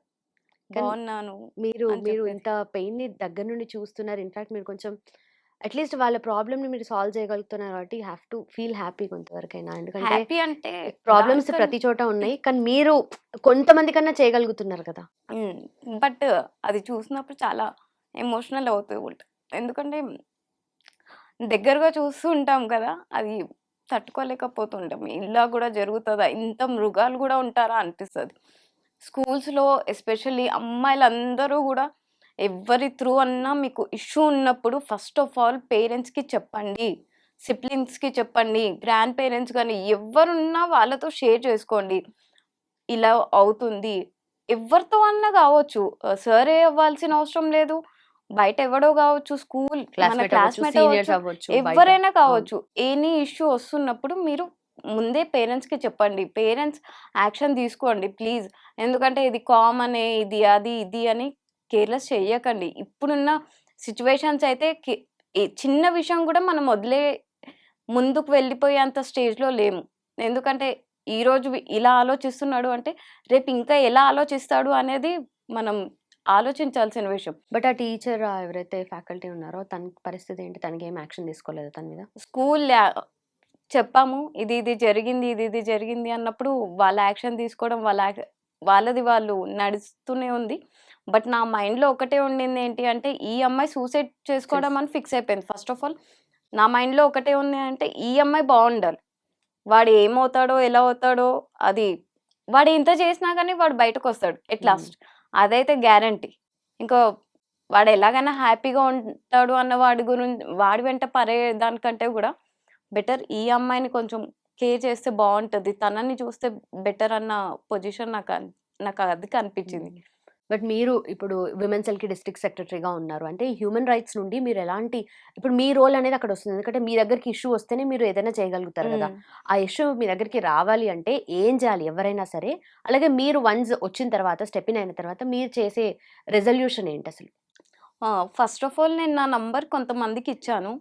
కానీ బావున్నాను మీరు అని మీరు చెప్పేది. ఇంత పెయిన్‌ని దగ్గర నుండి చూస్తున్నారు. ఇన్‌ఫాక్ట్ మీరు కొంచెం అట్‌లీస్ట్ వాళ్ళ ప్రాబ్లమ్‌ని మీరు సాల్వ్ చేయగలుగుతున్నారు కాబట్టి you have to feel happy కొంతవరకైనా. ఎందుకంటే హ్యాపీ అంటే ప్రాబ్లమ్స్ దానికన్ ప్రతి చోట ఉన్నాయి. కానీ మీరు కొంతమంది కన్నా చేయగలుగుతున్నారు కదా! హ్మ్. బట్ అది చూసినప్పుడు చాలా ఎమోషనల్ అవుతూ ఉంటా. ఎందుకంటే దగ్గరగా చూస్తూ ఉంటాం కదా! అది తట్టుకోలేకపోతుంటాం. ఇలా గూడా జరుగుతదా? ఇంత మృగాలు గూడా ఉంటారా? అనిపిస్తది. స్కూల్స్‌లో ఎస్పెషల్లీ అమ్మాయిలందరూ గూడా ఎవ్వరి త్రూ అన్నా మీకు ఇష్యూ ఉన్నప్పుడు ఫస్ట్ ఆఫ్ ఆల్ పేరెంట్స్‌కి చెప్పండి. సిబ్లింగ్స్‌కి చెప్పండి. గ్రాండ్ పేరెంట్స్ గాని ఎవ్వరున్నా వాళ్ళతో షేర్ చేసుకోండి. ఇలా అవుతుంది. ఎవ్వరితో అన్నా గావచ్చు. సారే అవ్వాల్సిన అవసరం లేదు. బయట ఎవడో గావచ్చు. మన క్లాస్‌మేట్ అవ్వచ్చు, క్లాస్‌మేట్ సీనియర్స్ అవ్వచ్చు. అవ్వచ్చు బయట. ఎవ్వరైనా అవును. కావచ్చు. ఎనీ ఇష్యూ వస్తున్నప్పుడు మీరు ముందే పేరెంట్స్‌కి చెప్పండి. పేరెంట్స్ యాక్షన్ తీసుకోండి ప్లీజ్. ఎందుకంటే ఇది కామనే ఇది, అది, ఇది అని కేర్‌లెస్ చెయ్యకండి. ఇప్పుడున్న సిట్యుయేషన్స్ అయితే చిన్న విషయం గూడా మనం ముందుకు వెళ్ళిపోయేంత స్టేజ్‌లో లేము. ఎందుకంటే ఈరోజు ఇలా ఆలోచిస్తున్నాడు అంటే రేపు ఇంకా ఎలా ఆలోచిస్తాడు అనేది మనం ఆలోచించాల్సిన విషయం. బట్ ఆ టీచర్ ఎవరైతే ఫ్యాకల్టీ ఉన్నారో తన పరిస్థితి ఏంటి? తనకేం యాక్షన్ తీసుకోలేదా తన మీద? స్కూల్ చెప్పాము. ఇది ఇది జరిగింది, ఇది ఇది జరిగింది అన్నప్పుడు వాళ్ళ యాక్షన్ తీసుకోవడం వాళ్ళది వాళ్ళు నడుస్తూనే ఉంది. బట్ నా మైండ్‌లో ఒకటే ఉండింది ఏంటి అంటే ఈ అమ్మాయి సూసైడ్ చేసుకోవడం అని ఫిక్స్ అయిపోయింది. ఫస్ట్ ఆఫ్ ఆల్ నా మైండ్‌లో ఒకటే ఉంది అంటే ఈ అమ్మాయి బావుండాలి. వాడు ఏమవుతాడో, ఎలా అవుతాడో అది వాడు ఇంత చేసినా గాని వాడు బయటకొస్తాడు ఎట్ హ్మ్. లాస్ట్. అదైతే గ్యారంటీ. ఇంకా వాడు ఎలాగైనా హ్యాపీగా ఉంటాడు అన్న వాడి వెంట పడే దానికంటే గూడా బెటర్ ఈ అమ్మాయిని కొంచెం కేర్ చేస్తే బావుంటది. తనని చూస్తే బెటర్ అన్న పొజిషన్ నాకు అది కనిపించింది. హ్మ్. బట్ మీరు ఇప్పుడు విమెన్ సెల్‌కి డిస్ట్రిక్ట్ సెక్రటరీగా ఉన్నారు. అంటే హ్యూమన్ రైట్స్ నుండి మీరు ఎలాంటి ఇప్పుడు మీ రోల్ అనేది అక్కడొస్తుంది. ఎందుకంటే మీ దగ్గరికి ఇష్యూ వస్తేనే మీరు ఏదైనా చేయగలుగుతారు గదా! హ్మ్. ఆ ఇష్యూ మీ దగ్గరికి రావాలి అంటే ఏం చేయాలి ఎవరైనా సరే? అలాగే మీరు వన్స్ వచ్చిన తర్వాత స్టెప్ ఇన్ అయిన తర్వాత మీరు చేసే రిజల్యూషన్ ఏంటసలు? ఫస్ట్ ఆఫ్ ఆల్ నేను నా నంబర్ కొంతమందికిచ్చాను.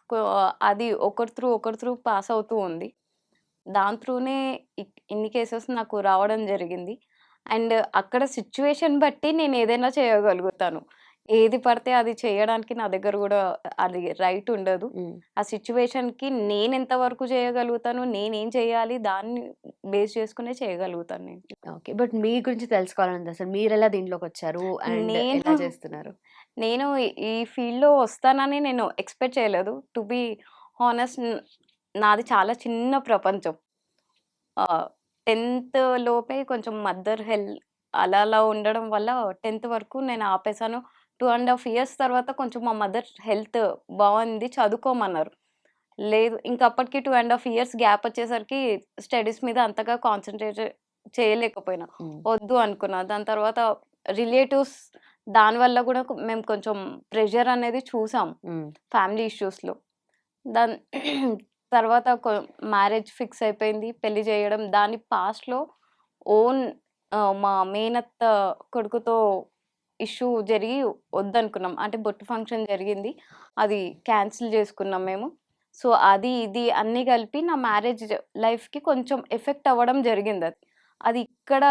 కొ అది ఒకరి త్రూ పాస్ అవుతూ ఉంది. దాని త్రూనే ఇన్ని కేసెస్ నాకు రావడం జరిగింది. అండ్ అక్కడ సిట్యుయేషన్ బట్టి నేనేదైనా చేయగలుగుతాను. ఏది పడితే అది చేయడానికి నా దగ్గర గూడా అది రైట్ ఉండదు. హ్మ్. ఆ సిట్యుయేషన్‌కి నేనెంత వరకు చేయగలుగుతాను, నేనేం చేయాలి దాన్ని బేస్ చేసుకునే చేయగలుగుతాను నేను. ఓకే. బట్ మీ గురించి తెలుసుకోవాలనుంది అసలు మీరెలా దీంట్లోకొచ్చారు? అండ్ నేను ఎలా చేస్తున్నారు? నేను ఈ ఫీల్డ్‌లో వస్తానని నేను ఎక్స్‌పెక్ట్ చేయలేదు. టు బీ హానెస్ట్ నాది చాలా చిన్న ప్రపంచం. 10థ్ లోపే కొంచెం మదర్ అలా అలా ఉండడం వల్ల 10థ్ వరకు నేను ఆపేసాను. 2 ½ ఇయర్స్ తర్వాత కొంచెం మా మదర్ హెల్త్ బావుంది చదువుకోమన్నారు. లేదు ఇంక అప్పటికి 2 ½ ఇయర్స్ గ్యాప్ వచ్చేసరికి స్టడీస్ మీద అంతగా కాన్సంట్రేట్ చేయలేకపోయినా. హ్మ్. వద్దు అనుకున్నా. దాని తర్వాత రిలేటివ్స్ దానివల్ల గూడా మేము కొంచెం ప్రెషర్ అనేది చూసాం హ్మ్. ఫ్యామిలీ ఇష్యూస్‌లో. దాన్ తర్వాత మ్యారేజ్ ఫిక్స్ అయిపోయింది. పెళ్లి చేయడం. దాని పాస్ట్‌లో ఓన్ మా మేనత్త కొడుకుతో ఇష్యూ జరిగి వద్దనుకున్నాం. అంటే బొట్టు ఫంక్షన్ జరిగింది. అది క్యాన్సిల్ చేసుకున్నాం మేము. సో, అది, ఇది అన్నీ కలిపి నా మ్యారేజ్ లైఫ్‌కి కొంచెం ఎఫెక్ట్ అవ్వడం జరిగిందది. అది ఇక్కడ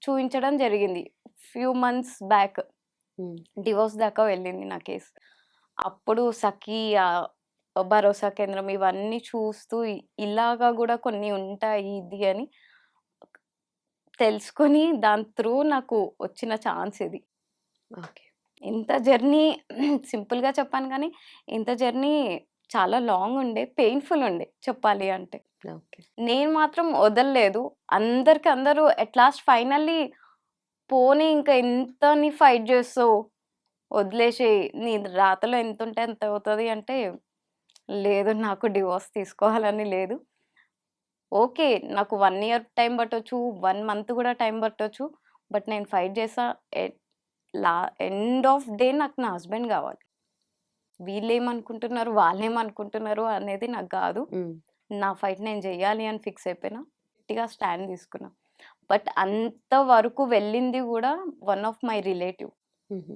చూయించడం జరిగింది. ఫ్యూ మంత్స్ బ్యాక్ హ్మ్. డివోర్స్ దాకా వెళ్ళింది నా కేస్. అప్పుడు సఖీ భరోసా కేంద్రం ఇవన్నీ చూస్తూ ఇలాగా గూడా కొన్ని ఉంటాయి ఇది అని తెలుసుకొని దాని త్రూ నాకు వచ్చిన ఛాన్స్ ఇది. ఓకే. ఇంత జర్నీ సింపుల్‌గా చెప్పాను గానీ, ఇంత జర్నీ చాలా లాంగ్ ఉండే, పెయిన్‌ఫుల్ ఉండే చెప్పాలి అంటే. ఓకే. నేను మాత్రం వదలలేదు. అందరికి అందరూ అట్ లాస్ట్ ఫైనల్లీ పోనీ ఇంక ఎంతని ఫైట్ జేస్తావు? వదిలేసేయి. నీ రాతలో ఎంతుంటే అంత అవుతది అంటే, లేదు నాకు డివోర్స్ తీసుకోవాలని లేదు. ఓకే. నాకు 1 ఇయర్ టైం పట్టొచ్చు. 1 మంత్ గూడా టైం పట్టొచ్చు. బట్ నేను ఫైట్ చేసా. ఎ లా ఎండ్ ఆఫ్ డే నాకు నా హస్బెండ్ గావాలి. వీళ్ళేమనుకుంటున్నారు, వాళ్ళేమనుకుంటున్నారు అనేది నాకు గాదు. హ్మ్. నా ఫైట్ నేను జేయాలి అని ఫిక్స్ అయిపోయినా. గట్టిగా స్టాండ్ తీసుకున్నా. బట్ అంత వరకు వెళ్ళింది గూడా వన్ ఆఫ్ మై రిలేటివ్. హుహు.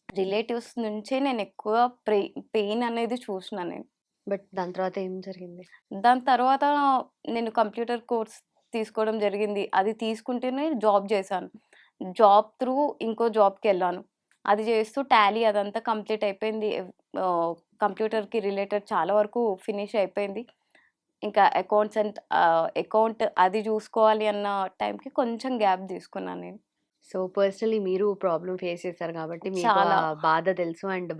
రిలేటివ్స్ నుంచే నేనెక్కువ పెయిన్ అనేది చూషినా నేను. బట్ దాని తర్వాత ఏం జరిగింది? దాని తర్వాత నేను కంప్యూటర్ కోర్స్ తీసుకోవడం జరిగింది. అది తీసుకుంటూనే జాబ్ జేశాను. జాబ్ త్రూ ఇంకో జాబ్‌కెళ్ళాను. అది జేస్తూ టాలీ అదంతా కంప్లీట్ అయిపోయింది. కంప్యూటర్‌కి రిలేటెడ్ చాలా వరకు ఫినిష్ అయిపోయింది. ఇంకా అకౌంట్ అది జూసుకోవాలి అన్న టైంకి కొంచెం గ్యాప్ తీసుకున్నాను నేను. సో, పర్సనల్లీ మీరు ప్రాబ్లమ్ ఫేస్ చేసారు కాబట్టి మీకు ఆ చాలా. బాధ తెలుసు. అండ్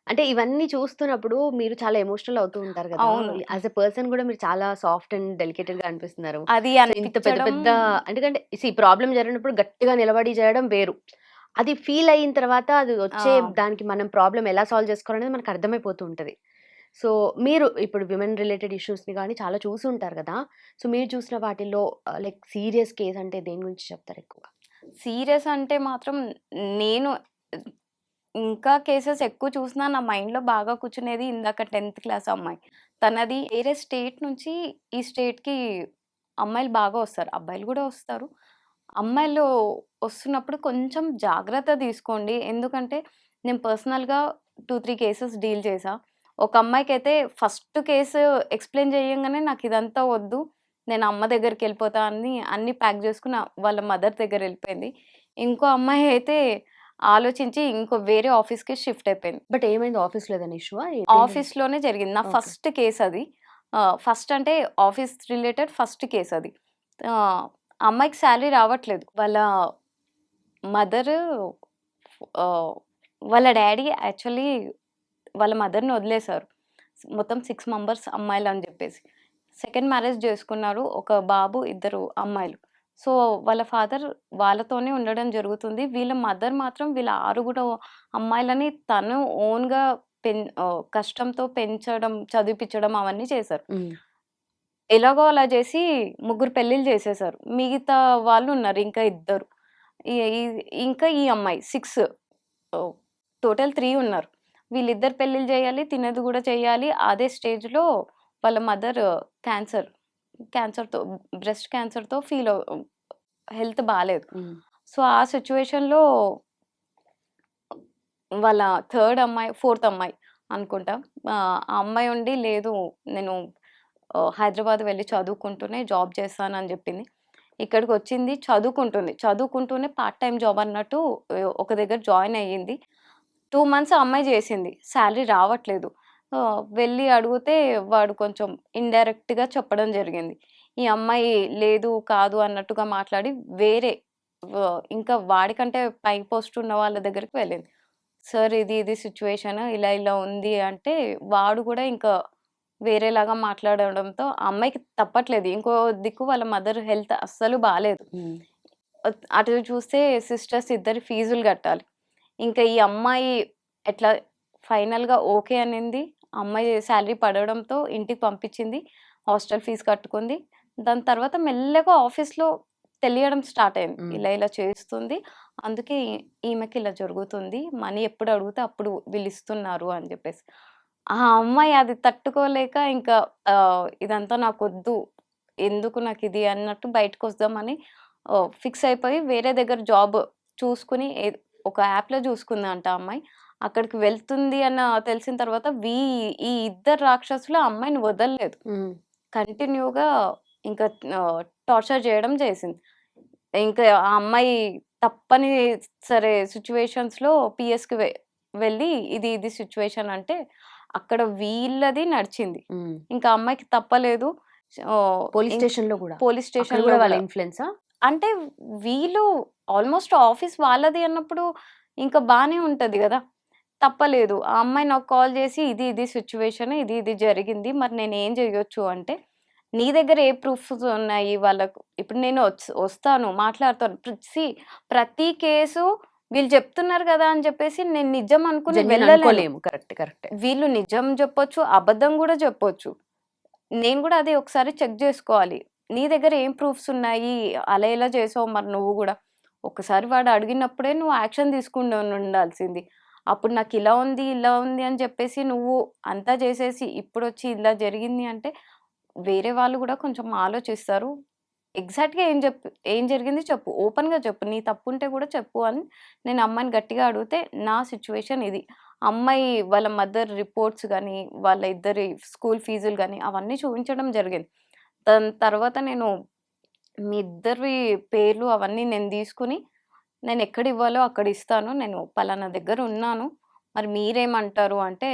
అంటే ఇవన్నీ చూస్తున్నప్పుడు మీరు చాలా ఎమోషనల్ అవుతూ ఉంటారు గదా! అవును. యాస్ ఎ పర్సన్ గూడా మీరు చాలా సాఫ్ట్ అండ్ డెలికేటెడ్‌గా అనిపిస్తున్నారు. అది సో, ఇంత పెద్ద అనిపిచ్చడం పెద్ద ఎందుకంటే ప్రాబ్లమ్ జరిగినప్పుడు గట్టిగా నిలబడి చేయడం వేరు. అది ఫీల్ అయిన తర్వాత అది వచ్చే ఆ! దానికి మనం ప్రాబ్లమ్ ఎలా సాల్వ్ చేసుకోవాలనేది మనకు అర్థమైపోతూ ఉంటది. సో, మీరు ఇప్పుడు విమెన్ రిలేటెడ్ ఇష్యూస్‌ని గాని చాలా చూసుంటారు గదా! సో, మీరు చూసిన వాటిల్లో లైక్ సీరియస్ కేస్ అంటే దేని గురించి చెప్తారు ఎక్కువగా? సీరియస్ అంటే మాత్రం నేను ఇంకా కేసెస్ ఎక్కువ చూసినా నా మైండ్‌లో బాగా కూర్చునేది ఇందాక 10థ్ క్లాస్ అమ్మాయి. తనది వేరే స్టేట్ నుంచి ఈ స్టేట్‌కి అమ్మాయిలు బాగా వస్తారు. అబ్బాయిలు గూడా వస్తారు. అమ్మాయిలు వస్తున్నప్పుడు కొంచెం జాగ్రత్త తీసుకోండి. ఎందుకంటే నేను పర్సనల్‌గా 2, 3 కేసెస్ డీల్ చేశా. ఒక అమ్మాయికైతే ఫస్ట్ కేసు ఎక్స్‌ప్లెయిన్ చేయంగానే నాకిదంతా వద్దు. నేను అమ్మ దగ్గరికెళ్ళిపోతా అని అన్నీ ప్యాక్ చేసుకొని వాళ్ళ మదర్ దగ్గరెళ్ళిపోయింది. ఇంకో అమ్మాయి అయితే ఆలోచించి ఇంకో వేరే ఆఫీస్‌కి షిఫ్ట్ అయిపోయింది. బట్ ఏమైంది, ఆఫీస్‌లో ఏదైనా ఇష్యూవా? దేని ఆఫీస్‌లోనే జరిగింది. నా ఓకే. ఫస్ట్ కేస్ అది. ఫస్ట్ అంటే ఆఫీస్ రిలేటెడ్ ఫస్ట్ కేస్ అది. ఆహ్, అమ్మాయికి సాలరీ రావట్లేదు. వాళ్ళ మదరు ఆహ్, వాళ్ళ డ్యాడీ యాక్చువల్లీ వాళ్ళ మదర్‌ని వదిలేసారు. మొత్తం 6 మెంబర్స్ అమ్మాయిలని జెప్పేసి. సెకండ్ మ్యారేజ్ జేసుకున్నారు. ఒక బాబు, ఇద్దరు అమ్మాయిలు. సో, వాళ్ళ ఫాదర్ వాళ్ళతోనే ఉండడం జరుగుతుంది. వీళ్ళ మదర్ మాత్రం వీళ్ళ 6 అమ్మాయిలని తను ఓన్‌గా కష్టంతో పెంచడం, చదివిపిచ్చడం అవన్నీ చేశారు. హ్మ్. ఎలాగో అలా జేసి ముగ్గురు పెళ్ళిళ్ళు జేసేశారు. మిగతా వాళ్ళున్నారు ఇంకా ఇద్దరు. ఈ ఈ ఇంకా ఈ అమ్మాయి 6 ఓహ్! టోటల్ 3 ఉన్నారు. వీళ్ళిద్దరు పెళ్ళిళ్ళు జేయాలి. తినేది గూడా చెయ్యాలి. అదే స్టేజ్‌లో వాళ్ళ మదర్ క్యాన్సర్, క్యాన్సర్‌తో బ్రెస్ట్ క్యాన్సర్‌తో హెల్త్ బాలేదు. హ్మ్. సో, ఆ సిట్యుయేషన్‌లో వాళ్ళ ఫోర్త్ అమ్మాయి అనుకుంటా. ఆ అమ్మాయి ఉండి లేదు నేను హైదరాబాద్ వెళ్లి చదువుకుంటూనే జాబ్ చేస్తానని జెప్పింది. ఇక్కడికొచ్చింది చదువుకుంటుంది. చదువుకుంటూనే పార్ట్ టైమ్ జాబ్ అన్నట్టు ఒక దగ్గర జాయిన్ అయ్యింది. 2 మంత్స్ ఆ అమ్మాయి జేసింది. సాలరీ రావట్లేదు. వెళ్లి అడిగితే వాడు కొంచెం ఇండైరెక్ట్‌గా చెప్పడం జరిగింది. ఈ అమ్మాయి లేదు, కాదు అన్నట్టుగా మాట్లాడి వేరే ఇంకా వాడికంటే పై పోస్ట్ ఉన్న వాళ్ళ దగ్గరికి వెళ్ళింది. సార్ ఇది సిచ్యువేషన్ ఇలా ఇలా ఉంది అంటే, వాడు కూడా ఇంకా వేరేలాగా మాట్లాడడంతో ఆ అమ్మాయికి తప్పట్లేదు. ఇంకో దిక్కు వాళ్ళ మదర్ హెల్త్ అస్సలు బాలేదు. హ్మ్. అటు చూస్తే సిస్టర్స్ ఇద్దరి ఫీజులు కట్టాలి. ఇంకా ఈ అమ్మాయి ఎట్లా ఫైనల్‌గా ఓకే అనింది. అమ్మాయి సాలరీ పడడంతో ఇంటికి పంపించింది. హాస్టల్ ఫీజ్ కట్టుకుంది. దాని తర్వాత మెల్లగా ఆఫీస్‌లో తెలియడం స్టార్ట్ అయింది. హ్మ్. ఇలా ఇలా చేస్తుంది. అందుకే ఈమెకి ఇలా జరుగుతుంది. మనీ ఎప్పుడు అడిగితే అప్పుడు వీళ్ళిస్తున్నారు అని జెప్పేసి. ఆ అమ్మాయి అది తట్టుకోలేక ఇంకా ఇదంతా నాకొద్దు. ఎందుకు నాకిది అన్నట్టు బయటకొద్దామని ఫిక్స్ అయిపోయి వేరే దగ్గర జాబ్ చూసుకొని ఒక యాప్‌లో చూసుకుందంట ఆ అమ్మాయి. అక్కడికి వెళ్తుంది అన్న తెలిసిన తర్వాత ఈ ఇద్దరు రాక్షసులు ఆ అమ్మాయిని వదలలేదు. హ్మ్. కంటిన్యూగా ఇంకా టార్చర్ చేయడం చేసింది. ఇంకా ఆ అమ్మాయి తప్పని సరే సిట్యుయేషన్స్‌లో పీఎస్‌కి వెళ్ళి ఇది సిట్యుయేషన్ అంటే అక్కడ వీళ్ళది నడిచింది. హ్మ్. ఇంకా అమ్మాయికి తప్పలేదు. ఆహ్, పోలీస్ ఇంక్ స్టేషన్‌లో గూడా. పోలీస్ అక్కడ స్టేషన్‌లో గూడా వాళ్ళ గూడా. ఇన్‌ఫ్లూయెన్సా? అంటే వీళ్ళు ఆల్‌మోస్ట్ ఆఫీస్ వాళ్ళది అన్నప్పుడు ఇంకా బానే ఉంటది గదా! తప్పలేదు. ఆ అమ్మాయి నాకు కాల్ జేసి ఇది సిట్యుయేషన్ ఇది జరిగింది. మరి నేనేం జేయొచ్చు అంటే, నీ దగ్గర ఏ ప్రూఫ్స్ ఉన్నాయి వాళ్ళకు ఇప్పుడు నేను వస్తాను, మాట్లాడతాను. ప్రతి కేసు వీళ్ళు చెప్తున్నారు గదా! అని జెప్పేసి నేను నిజం అనుకుని జెన్యూన్ వెళ్ళలేను. అనుకోలేము. కరెక్టే. కరెక్టే. వీళ్ళు నిజం జెప్పొచ్చు, అబద్ధం గూడా జెప్పొచ్చు. నేను గూడా అది ఒకసారి చెక్ జేసుకోవాలి. నీ దగ్గర ఏం ప్రూఫ్స్ ఉన్నాయి? అలా ఎలా చేసావు మరి నువ్వు గూడా? ఒక్కసారి వాడు అడిగినప్పుడే నువ్వు యాక్షన్ ఉండాల్సింది. అప్పుడు నాకిలా ఉంది, ఇలా ఉంది అని చెప్పేసి నువ్వు అంతా చేసేసి ఇప్పుడొచ్చి ఇలా జరిగింది అంటే వేరే వాళ్ళు గూడా కొంచెం ఆలోచిస్తారు. ఎగ్జాక్ట్‌గా ఏం జరిగింది చెప్పు. ఓపెన్‌గా చెప్పు. నీ తప్పుంటే గూడా చెప్పు అని నేను అమ్మాయిని గట్టిగా అడిగితే, నా సిట్యుయేషన్ ఇది. అమ్మాయి వాళ్ళ మదర్ రిపోర్ట్స్ గాని, వాళ్ళ ఇద్దరి స్కూల్ ఫీజులు గాని అవన్నీ చూపించడం జరిగింది. దాని తర్వాత నేను మీ ఇద్దరి పేర్లు అవన్నీ నేను తీసుకొని, నేనెక్కడివ్వాలో అక్కడిస్తాను. నేను పలానా దగ్గరున్నాను. మరి మీరేమంటారు అంటే,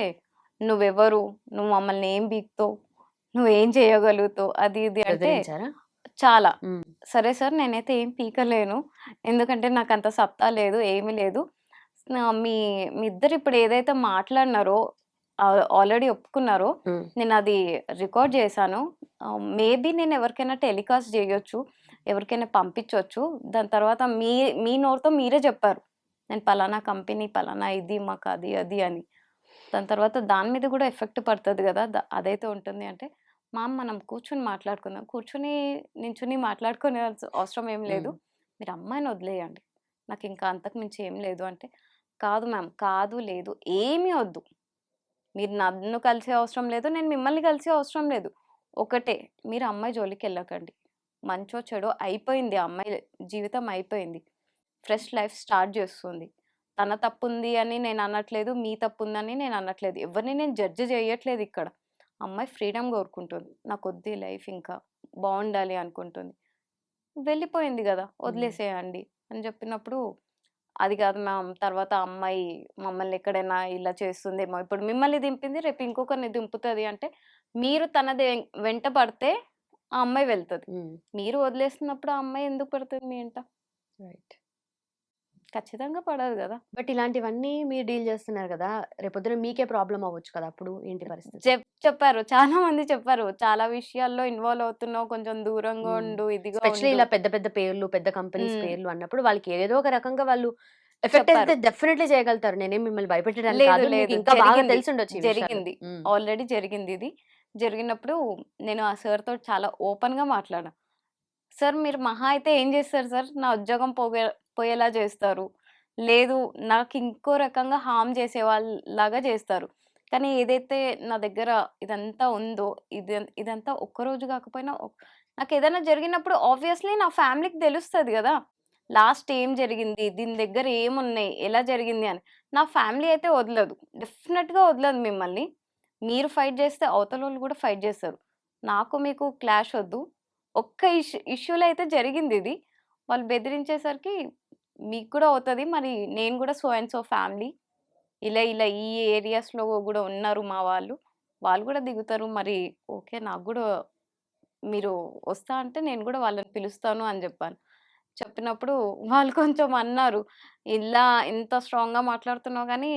"నువ్వెవరు? నువ్వు మమ్మల్ని ఏం పీకుతావు? నువ్వేం చేయగలుగుతావు?" అది ఇది అంటే బెదిరించారా? చాలా. హ్మ్. సరే సార్ నేనైతే ఏం పీకలేను. ఎందుకంటే నాకంత సత్తా లేదు. ఏమీ లేదు. మీ మీ ఇద్దరు ఇప్పుడు ఏదైతే మాట్లాడినారో ఆల్రెడీ ఒప్పుకున్నారో హ్మ్. నేనది రికార్డ్ చేశాను. మేబీ నేను ఎవరికైనా టెలికాస్ట్ చేయొచ్చు. ఎవరికైనా పంపించొచ్చు. దాని తర్వాత మీ నోరుతో మీరే చెప్పారు. నేను పలానా కంపెనీ, పలానా ఇది మాకది, అది అని. దాని తర్వాత దాని మీద గూడా ఎఫెక్ట్ పడతది గదా! అదైతే ఉంటుంది అంటే, మనం కూర్చొని మాట్లాడుకుందాం. కూర్చొని, నించొని మాట్లాడుకునే అవసరం ఏం లేదు. హ్మ్. మీరు అమ్మాయిని వదిలేయండి. నాకింకా అంతకు మించి ఏం లేదు అంటే, కాదు మ్యామ్. కాదు, లేదు. ఏమీ వద్దు. మీరు నన్ను కలిసే అవసరం లేదు. నేను మిమ్మల్ని కలిసే అవసరం లేదు. ఒకటే మీరు అమ్మాయి జోలికెళ్ళకండి. మంచో, చెడో అయిపోయింది. ఆ అమ్మాయి జీవితం అయిపోయింది. ఫ్రెష్ లైఫ్ స్టార్ట్ జేస్తుంది. తన తప్పుంది అని నేననట్లేదు. మీ తప్పుందని నేననట్లేదు. ఎవరిని నేను జడ్జ్ జేయట్లేదిక్కడ. అమ్మాయి ఫ్రీడమ్ కోరుకుంటుంది. నాకొద్దు ఈ లైఫ్ ఇంకా. బావుండాలి అనుకుంటుంది. వెళ్ళిపోయింది గదా! హ్మ్. వదిలేసేయండి అని జెప్పినప్పుడు, అది గాదు మ్యామ్ తర్వాత ఆ అమ్మాయి మమ్మల్ని ఎక్కడైనా ఇలా చేస్తుందేమో. ఇప్పుడు మిమ్మల్ని దింపింది, రేపు ఇంకొకరిని దింపుతది అంటే, మీరు తనది వెంట పడితే ఆ అమ్మాయి వెళ్తది. హ్మ్. మీరు వదిలేస్తున్నప్పుడు ఆ అమ్మాయి ఎందుకు పడతది మీ ఎంట? రైట్. ఖచ్చితంగా పడదు గదా! బట్ ఇలాంటివన్నీ మీరు డీల్ చేస్తున్నారు గదా! రేపొద్దున మీకే ప్రాబ్లమ్ అవ్వచ్చు కదా! అప్పుడు ఏంటి పరిస్థితి? చెప్పారు. చాలా మంది చెప్పారు. చాలా విషయాల్లో ఇన్వాల్వ్ అవుతున్నావు. కొంచెం దూరంగా హ్మ్. ఉండు. ఇదిగా ఎస్పెషల్లీ ఉండు. ఇలా పెద్ద పెద్ద పేర్లు, పెద్ద కంపెనీస్ హ్మ్. పేర్లు అన్నప్పుడు వాళ్ళకి ఏదో ఒక రకంగా వాళ్ళు ఎఫెక్ట్ అయితే చెప్పారు. డెఫినైట్‌లీ చేయగలుగుతారు. నేనేం మిమ్మల్ని భయపెట్టడానికి లేదు. కాదు. మీకు లేదు. ఇంకా బాగా జరిగింది. తెలిసుండొచ్చు ఈ విషయాలు. జరిగింది. హ్మ్. ఆల్రెడీ జరిగిందిది. జరిగినప్పుడు నేను ఆ సార్‌తోటి చాలా ఓపెన్‌గా మాట్లాడా. సార్ మీరు మహా అయితే ఏం చేస్తారు సార్? నా ఉద్యోగం పోయేలా చేస్తారు. లేదు నాకింకో రకంగా హార్మ్ చేసేవాళ్ళలాగా చేస్తారు. కానీ ఏదైతే నా దగ్గర ఇదంతా ఉందో, ఇదంతా ఒక్కరోజు కాకపోయినా నాకేదైనా జరిగినప్పుడు ఆబ్వియస్‌లీ నా ఫ్యామిలీకి తెలుస్తది గదా! లాస్ట్ ఏం జరిగింది? దీని దగ్గర ఏమున్నాయి? ఎలా జరిగింది అని. నా ఫ్యామిలీ అయితే వదలదు. డెఫినెట్‌గా వదలదు మిమ్మల్ని. మీరు ఫైట్ చేస్తే అవతలోళ్ళు గూడా ఫైట్ చేస్తారు. నాకు మీకు క్లాష్ ఒద్దు. ఒక్క ఇష్యూలో అయితే జరిగిందిది. వాళ్ళు బెదిరించేసరికి మీకు కూడా అవుతది. మరి నేను గూడా సో అండ్ సో ఫ్యామిలీ. ఇలా ఇలా ఈ ఏరియాస్‌లో గూడా ఉన్నారు మా వాళ్ళు. వాళ్ళు గూడా దిగుతారు. మరి ఓకే. నాకు గూడా మీరు వస్తా అంటే నేను గూడా వాళ్ళని పిలుస్తాను అని జెప్పాను. చెప్పినప్పుడు వాళ్ళు కొంచెం అన్నారు. ఇలా ఇంత స్ట్రాంగ్‌గా మాట్లాడుతున్నావు గానీ,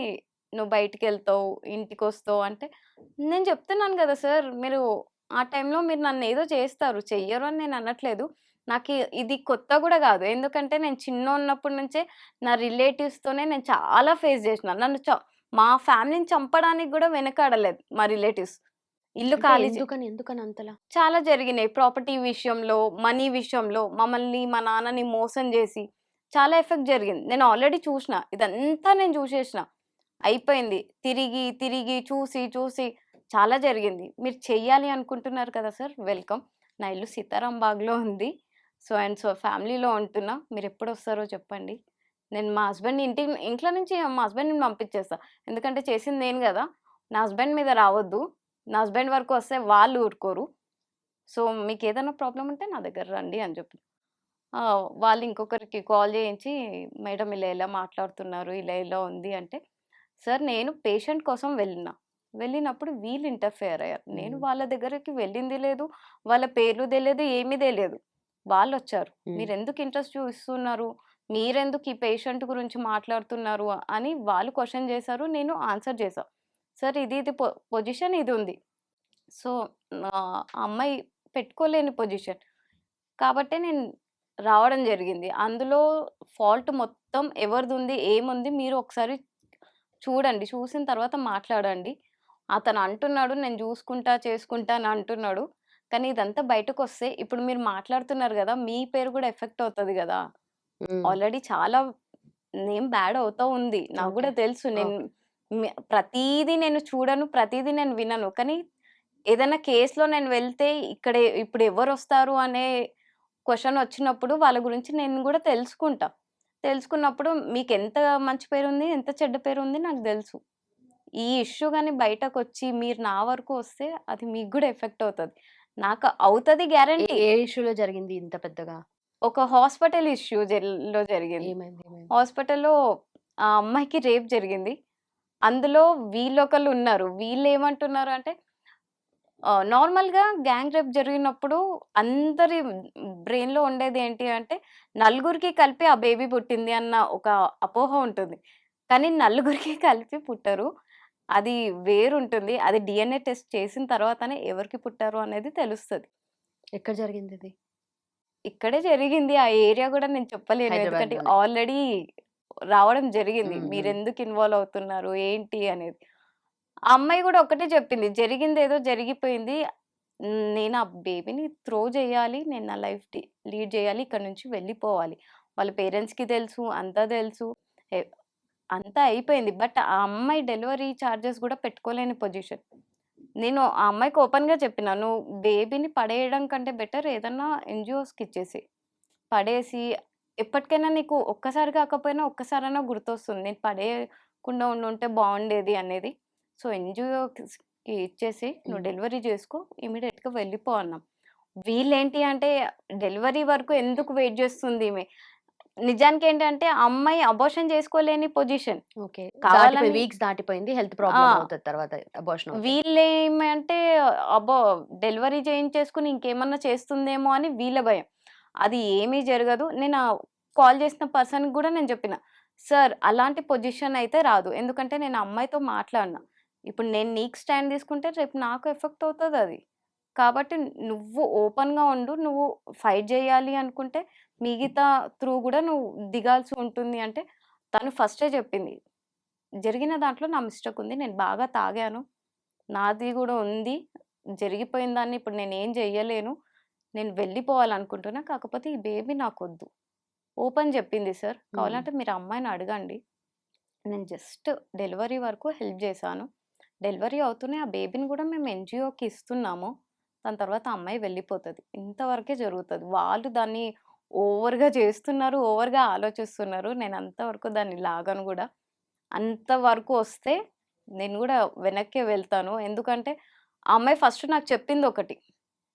నువ్వు బయటికెళ్తావు, ఇంటికొస్తావు అంటే, నేను చెప్తున్నాను గదా సార్! మీరు ఆ టైంలో మీరు నన్నేదో చేస్తారు. చెయ్యరు అని నేను అనట్లేదు. నాకి ఇది కొత్త గూడా గాదు. ఎందుకంటే నేను చిన్నగున్నప్పటి నుంచే నా రిలేటివ్స్‌తోనే నేను చాలా ఫేస్ జేసినా. మా ఫ్యామిలీని చంపడానికి గూడా వెనకాడలేదు మా రిలేటివ్స్. ఇల్లు అంటే ఖాళీ చే ఎందుకని అంతలా? చాలా జరిగినాయి. ప్రాపర్టీ విషయంలో, మనీ విషయంలో మమ్మల్ని, మా నాన్నని మోసం జేసి, చాలా ఎఫెక్ట్ జరిగింది. నేను ఆల్రెడీ చూషిన. ఇదంతా నేను జూషేషిన. అయిపోయింది. తిరిగి, తిరిగి, చూసి, చూసి చాలా జరిగింది. మీరు చెయ్యాలి అనుకుంటున్నారు కదా సార్! వెల్కమ్. నా ఇల్లు సీతారాంబాగ్‌లో ఉంది. సో అండ్ సో ఫ్యామిలీలో ఉంటున్నా. మీరెప్పుడొస్తారో చెప్పండి. నేను మా హస్బెండ్‌ని ఇంట్లో నుంచి మా హస్బెండ్‌ని పంపించేస్తా. ఎందుకంటే చేసింది నేను గదా! నా హస్బెండ్ మీద రావద్దు. నా హస్బెండ్ వరకు వస్తే వాళ్ళు ఊరుకోరు. సో, మీకేదైనా ప్రాబ్లమ్ ఉంటే నా దగ్గర రండి అని చెప్పి. వాళ్ళు ఇంకొకరికి కాల్ చేయించి, మేడం ఇలా ఇలా మాట్లాడుతున్నారు. ఇలా ఇలా ఉంది అంటే, సార్ నేను పేషెంట్ కోసం వెళ్ళినా. వెళ్ళినప్పుడు వీళ్ళు ఇంటర్ఫియర్ అయ్యారు. నేను హ్మ్. వాళ్ళ దగ్గరికి వెళ్ళింది లేదు. వాళ్ళ పేర్లు తెలీదు. ఏమీ తెలీదు. వాళ్ళొచ్చారు. హ్మ్. మీరెందుకు ఇంట్రెస్ట్ చూయిస్తున్నారు? మీరెందుకు ఈ పేషెంట్ గురించి మాట్లాడుతున్నారు? అని వాళ్ళు క్వెషన్ చేశారు. నేను ఆన్సర్ చేశా. సార్ ఇది ఇది పొజిషన్ ఇది ఉంది. సో, ఆ అమ్మాయి పెట్టుకోలేని పొజిషన్. కాబట్టే నేను రావడం జరిగింది. అందులో ఫాల్ట్ మొత్తం ఎవరిదుంది, ఏముంది మీరు ఒకసారి చూడండి. చూసిన తర్వాత మాట్లాడండి. అతను అంటున్నాడు నేను జూసుకుంటా, చేసుకుంటా అని అంటున్నాడు. కానీ ఇదంతా బయటకొస్తే ఇప్పుడు మీరు మాట్లాడుతున్నారు గదా! మీ పేరు గూడా ఎఫెక్ట్ అవుతది గదా! హ్మ్. ఆల్రెడీ చాలా నేమ్ బ్యాడ్ అవుతా ఉంది. నాకు ఓకే. గూడా తెలుసు. నేను ఓకే. ప్రతీదీ నేను చూడను. ప్రతీదీ నేను వినను. కానీ ఏదైనా కేస్‌లో నేను వెళ్తే ఇప్పుడు ఎవరొస్తారు అనే క్వెషన్ వచ్చినప్పుడు వాళ్ళ గురించి నేను గూడా తెలుసుకుంటా. తెలుసుకున్నప్పుడు మీకెంత మంచి పేరుంది, ఎంత చెడ్డ పేరుంది నాకు దెలుసు. ఈ ఇష్యూ గాని బయటకొచ్చి మీరు నా వరకు వస్తే అది మీకు గూడా ఎఫెక్ట్ అవుతది. నాకు అవుతది గ్యారంటీ. ఏ ఇష్యూలో జరిగింది ఇంత పెద్దగా? ఒక హాస్పిటల్ ఇష్యూ లో జరిగింది. ఏమైంది? ఏమైంది? హాస్పిటల్‌లో ఆ అమ్మాయికి రేప్ జరిగింది. అందులో వీళ్ళొకళ్ళున్నారు. వీళ్ళేమంటున్నారు అంటే నార్మల్‌గా గ్యాంగ్ రేప్ జరిగినప్పుడు అందరి బ్రెయిన్‌లో ఉండేదేంటి అంటే, నలుగురికి కలిపి ఆ బేబీ పుట్టింది అన్న ఒక అపోహ ఉంటుంది. కానీ నలుగురికి కలిపి పుట్టరు. అది వేరుంటుంది. అది డీఎన్ఏ టెస్ట్ చేసిన తర్వాతనే ఎవరికి పుట్టారు అనేది తెలుస్తది. ఎక్కడ జరిగిందిది? ఇక్కడే జరిగింది. ఆ ఏరియా గూడా నేను చెప్పలేను. ఎందుకంటే హైదరాబాద్‌లోనే. ఆల్రెడీ రావడం జరిగింది. హ్మ్. హ్మ్. మీరెందుకు ఇన్వాల్వ్ అవుతున్నారు? ఏంటి అనేది. ఆ అమ్మాయి గూడా ఒక్కటే చెప్పింది. జరిగిందేదో జరిగిపోయింది. నేను ఆ బేబీని త్రో జేయాలి. నేను నా లైఫ్ లీడ్ జేయాలి. ఇక్కడి నుంచి వెళ్ళిపోవాలి. వాళ్ళ పేరెంట్స్‌కి తెలుసు. అంతా తెలుసు. ఎ అంతా అయిపోయింది. బట్ ఆ అమ్మాయి డెలివరీ చార్జెస్ గూడా పెట్టుకోలేని పొజిషన్. నేను ఆ అమ్మాయికి ఓపెన్‌గా చెప్పిన. "నువ్వు బేబీని పడేయడం కంటే బెటర్ ఏదన్నా ఎన్‌జీఓస్‌కి ఇచ్చేసేయి. పడేసి ఎప్పటికైనా నీకు ఒక్కసారి కాకపోయినా ఒక్కసారైనా గుర్తొస్తుంది. నేను పడేయకుండా ఉండుంటే బావుండేది" అనేది. సో, ఎన్‌జీఓస్‌కి ఇచ్చేసేయి. నువ్వు హ్మ్. డెలివరీ చేసుకో. ఇమ్మీడియేట్‌గా వెళ్ళిపో అన్నాం. వీళ్ళేంటి అంటే డెలివరీ వరకు ఎందుకు వెయిట్ జేస్తుందీమె. నిజానికేంటంటే ఆ అమ్మాయి అబార్షన్ చేసుకోలేని పొజిషన్. ఓకే. దాటిపోయి కావాలని వీక్స్ దాటిపోయింది. హెల్త్ ఆ! ప్రాబ్లమ్ అవుతది తర్వాత అబార్షన్ అవుతే. వీళ్ళేమంటే అబ్బో! డెలివరీ చేయించేసుకొని ఇంకేమన్నా చేస్తుందేమో అని వీళ్ళ భయం. అది ఏమీ జరగదు. కాల్ చేసిన పర్సన్‌కి గూడా నేను చెప్పిన. సార్ అలాంటి పొజిషన్ అయితే రాదు. ఎందుకంటే నేను ఆ అమ్మాయితో మాట్లాడినా. ఇప్పుడు నేను నీకు స్టాండ్ తీసుకుంటే రేపు నాకు ఎఫెక్ట్ అవుతదది. కాబట్టి నువ్వు ఓపెన్‌గా ఉండు. నువ్వు ఫైట్ జేయాలి అనుకుంటే మిగతా త్రూ గూడా నువ్వు దిగాల్సి ఉంటుంది అంటే తను ఫస్టే చెప్పింది. జరిగిన దాంట్లో నా మిస్టేక్ ఉంది. నేను బాగా తాగాను. నాది గూడా ఉంది. జరిగిపోయిన దాన్ని ఇప్పుడు నేనేం జెయ్యలేను. నేను వెళ్ళిపోవాలనుకుంటున్నా. కాకపోతే ఈ బేబీ నాకొద్దు. ఓపెన్ జెప్పింది సార్. హ్మ్. కావాలంటే మీరు ఆ అమ్మాయిని అడగండి. నేను జస్ట్ డెలివరీ వరకు హెల్ప్ జేశాను. డెలివరీ అవుతూనే ఆ బేబీని గూడా మేము ఎన్‌జీఓకి ఇస్తున్నాము. దాని తర్వాత ఆ అమ్మాయి వెళ్ళిపోతది. ఇంతవరకే జరుగుతది. వాళ్ళు దాన్ని ఓవర్‌గా చేస్తున్నారు. ఓవర్‌గా ఆలోచిస్తున్నారు. నేను అంతవరకు దాన్ని లాగను గూడా. అంతవరకు వస్తే నేను గూడా వెనక్కే వెళ్తాను. ఎందుకంటే ఆ అమ్మాయి ఫస్ట్ నాకు చెప్పిందొకటి.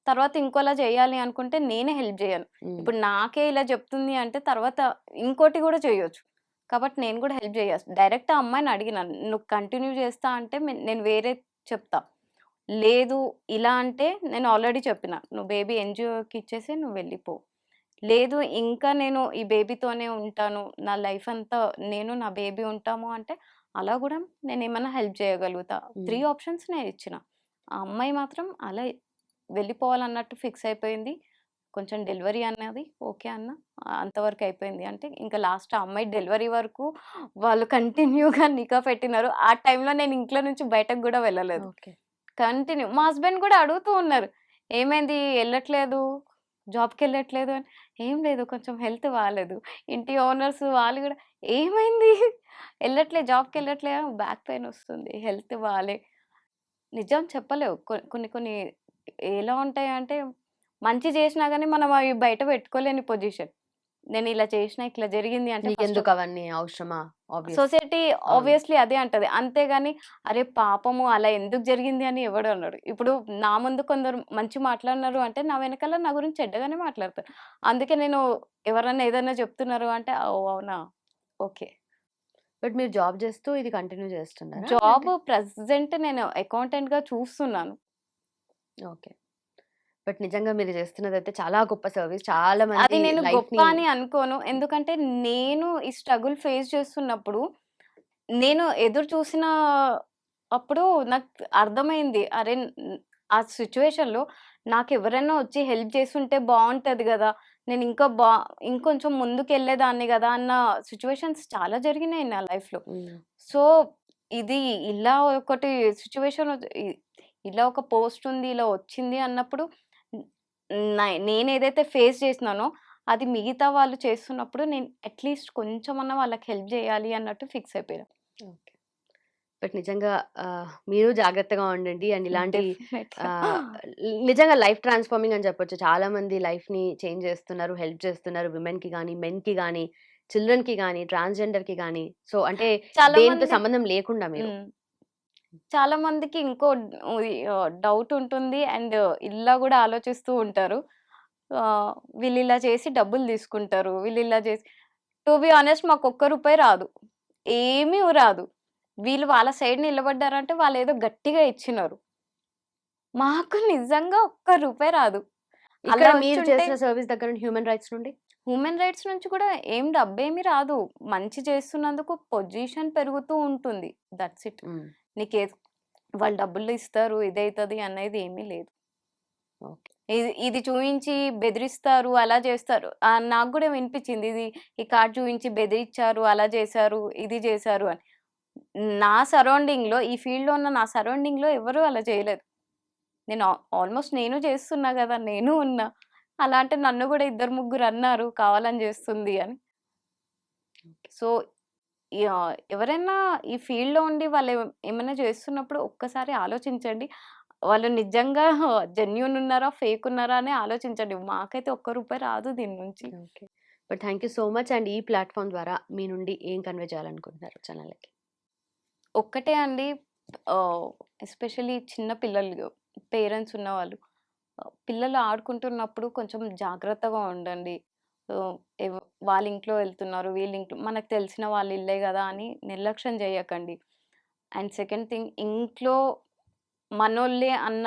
తర్వాత ఇంకోలా చేయాలి అనుకుంటే నేనే హెల్ప్ జేయను. హ్మ్. ఇప్పుడు నాకే ఇలా చెప్తుంది అంటే తర్వాత ఇంకోటి గూడా చేయొచ్చు. కాబట్టి నేను గూడా హెల్ప్ జేయా. డైరెక్ట్ ఆ అమ్మాయిని అడిగినా. "నువ్వు కంటిన్యూ చేస్తా అంటే నేను వేరే చెప్తా. లేదు ఇలా అంటే నేను ఆల్రెడీ చెప్పిన. నువ్వు బేబీ ఎన్‌జీఓకి ఇచ్చేసేయి నువ్వు వెళ్ళిపో. లేదు ఇంకా నేను ఈ బేబీతోనే ఉంటాను. నా లైఫ్ అంతా నేను, నా బేబీ ఉంటాము అంటే, అలా గూడా నేనేమన్నా హెల్ప్ చేయగలుగుతా. 3 హ్మ్. ఆప్షన్స్ నేనిచ్చిన. ఆ అమ్మాయి మాత్రం అలా వెళ్ళిపోవాలన్నట్టు ఫిక్స్ అయిపోయింది. కొంచెం డెలివరీ అన్నది ఓకే అన్నా. అంతవరకు అయిపోయింది. అంటే ఇంకా లాస్ట్ ఆ అమ్మాయి డెలివరీ వరకు వాళ్ళు కంటిన్యూగా నికా పెట్టినారు. ఆ టైంలో నేను ఇంట్లో నుంచి బయటకు గూడా వెళ్ళలేదు. ఓకే. కంటిన్యూ మా హస్బెండ్ గూడా అడుగుతూ ఉన్నారు. "ఏమైంది ఎళ్ళట్లేదు? జాబ్‌కెళ్ళట్లేదు" అని. "ఏం లేదు కొంచెం హెల్త్ బాలేదు." ఇంటి ఓనర్స్ వాళ్ళు గూడా "ఏమైంది? జాబ్‌కెళ్ళట్లే బ్యాక్ పెయిన్ ఒస్తుంది. హెల్త్ బాలే." నిజం చెప్పలేవు. కొన్ని కొన్ని ఎలా ఉంటాయంటే మంచి జేసినా గాని మనం అవి బయట పెట్టుకోలేని పొజిషన్. నేనిలా చేసినా, ఇట్లా జరిగింది అంటే ఫస్ట్ నీకెందుకు అవన్నీ అవసరమా? ఆబ్వియస్. సొసైటీ అవును. ఆబ్వియస్‌లీ అదే అంటది. అంతేగాని అరే పాపము అలా ఎందుకు జరిగింది అని ఎవడు అనడు. ఇప్పుడు నా ముందు కొందరు మంచి మాట్లాడినారు అంటే నా వెనకాల నా గురించి చెడ్డగానే మాట్లాడతారు. అందుకే నేను ఎవరన్నా ఏదన్నా చెప్తున్నారు అంటే ఓహ్! అవునా? ఓకే. బట్ మీరు జాబ్ చేస్తూ ఇది కంటిన్యూ చేస్తున్నారా? జాబ్ అంటే ప్రెజెంట్ నేను అకౌంటెంట్‌గా చూస్తున్నాను. ఓకే. బట్ నిజంగా మీరు చేస్తున్నదైతే చాలా గొప్ప సర్విస్. చాలా అది మంది నేను గొప్ప లైఫ్‌ని అని అనుకోను. ఎందుకంటే నేను ఈ స్ట్రగుల్ ఫేస్ చేస్తున్నప్పుడు నేను ఎదురు చూసిన అప్పుడు నాకు అర్థమైంది. అరే! ఆ సిట్యుయేషన్‌లో నాకెవరైనా వచ్చి హెల్ప్ చేసుంటే బావుంటది గదా! నేను ఇంకా ఇంకొంచెం ముందుకెళ్ళేదాన్ని గదా! అన్న సిట్యుయేషన్స్ చాలా జరిగినాయి నా లైఫ్‌లో. హ్మ్. సో, ఇది ఇలా ఒకటి సిట్యుయేషన్ ఇలా ఒక పోస్ట్ ఉంది, ఇలా వచ్చింది అన్నప్పుడు నేనేదైతే ఫేస్ చేసినానో అది మిగతా వాళ్ళు చేస్తున్నప్పుడు నేను అట్‌లీస్ట్ కొంచెమన్నా వాళ్ళకి హెల్ప్ జేయాలి అన్నట్టు ఫిక్స్ అయిపోయినా. ఓకే. బట్ నిజంగా మీరు జాగ్రత్తగా ఉండండి. అండ్ ఇలాంటి డెఫినెట్‌గా. ఆహ్, నిజంగా లైఫ్ ట్రాన్స్‌ఫార్మింగ్ అని చెప్పొచ్చు. చాలా మంది లైఫ్‌ని చేంజ్ చేస్తున్నారు. హెల్ప్ చేస్తున్నారు. విమెన్‌కి గాని, మెన్‌కి గాని, చిల్డ్రన్‌కి గాని, ట్రాన్స్‌జెండర్‌కి గాని. సో, అంటే చాలా దేనితో మంది సంబంధం లేకుండా మీరు. హ్మ్. చాలా మందికి ఇంకో డౌట్ ఉంటుంది. అండ్ ఇలా గూడా ఆలోచిస్తూ ఉంటారు. ఆహ్, వీళ్ళిలా చేసి డబ్బులు తీసుకుంటారు. వీళ్ళిలా చేసి టు బీ హానెస్ట్ మాకొక్క రూపాయి రాదు. ఏమీ రాదు. వీళ్ళు వాళ్ళ సైడ్ నిలబడ్డారంటే వాళ్ళేదో గట్టిగా ఇచ్చినారు. మాకు నిజంగా ఒక్క రూపాయి రాదు. ఇక్కడ అలా మీరు వచ్చుంటే చేసిన సర్విస్ దగ్గర నుండి హ్యూమన్ రైట్స్ నుండి? హ్యూమన్ రైట్స్ నుంచి కూడా ఏం డబ్బేమి రాదు. మంచి చేస్తున్నందుకు పొజిషన్ పెరుగుతూ ఉంటుంది. That's it. హ్మ్. నీకే వాళ్ళు డబ్బులు ఇస్తారు, ఇదైతది అనేది ఏమీ లేదు. ఓకే. ఇది ఇది చూయించి బెదిరిస్తారు, అలా చేస్తారు. నాకు గూడా వినిపిచ్చింది. ఈ కార్డ్ చూయించి బెదిరిచ్చారు, అలా చేశారు, ఇది చేశారు అని. నా సరౌండింగ్‌లో ఈ ఫీల్డ్‌లో ఉన్న నా సరౌండింగ్‌లో ఎవరు అలా చేయలేదు. నేను ఆల్‌మోస్ట్ నేను చేస్తున్నా గదా! నేను ఉన్నా. అలా అంటే నన్ను గూడా ఇద్దరు ముగ్గురు అన్నారు కావాలని చేస్తుంది అని. సో, ఎవరైనా ఈ ఫీల్డ్‌లో ఉండి వాళ్ళు ఏమైనా చేస్తున్నప్పుడు ఒక్కసారి ఆలోచించండి. వాళ్ళు నిజంగా జెన్యూన్ ఉన్నారా? ఫేక్ ఉన్నారా? అని ఆలోచించండి. మాకైతే ఒక్క రూపాయి రాదు దీని నుంచి. Okay. But thank you so much and ఈ ప్లాట్‌ఫార్మ్ ద్వారా మీ నుండి ఏం కన్వే చేయాలనుకుంటున్నారు జనాలకి? ఒక్కటే అండి ఆహ్, ఎస్పెషల్లీ చిన్న పిల్లలు పేరెంట్స్ ఉన్నవాళ్ళు పిల్లలు ఆడుకుంటున్నప్పుడు కొంచెం జాగ్రత్తగా ఉండండి. ఆహ్, ఎవ్ వాళ్ళ ఇంట్లో వెళ్తున్నారు, వీళ్ళ ఇంట్లో మనకు తెలిసిన వాళ్ళ ఇల్లే గదా! అని నిర్లక్ష్యం జేయకండి. అండ్ సెకండ్ థింగ్ ఇంట్లో మనోళ్ళే అన్న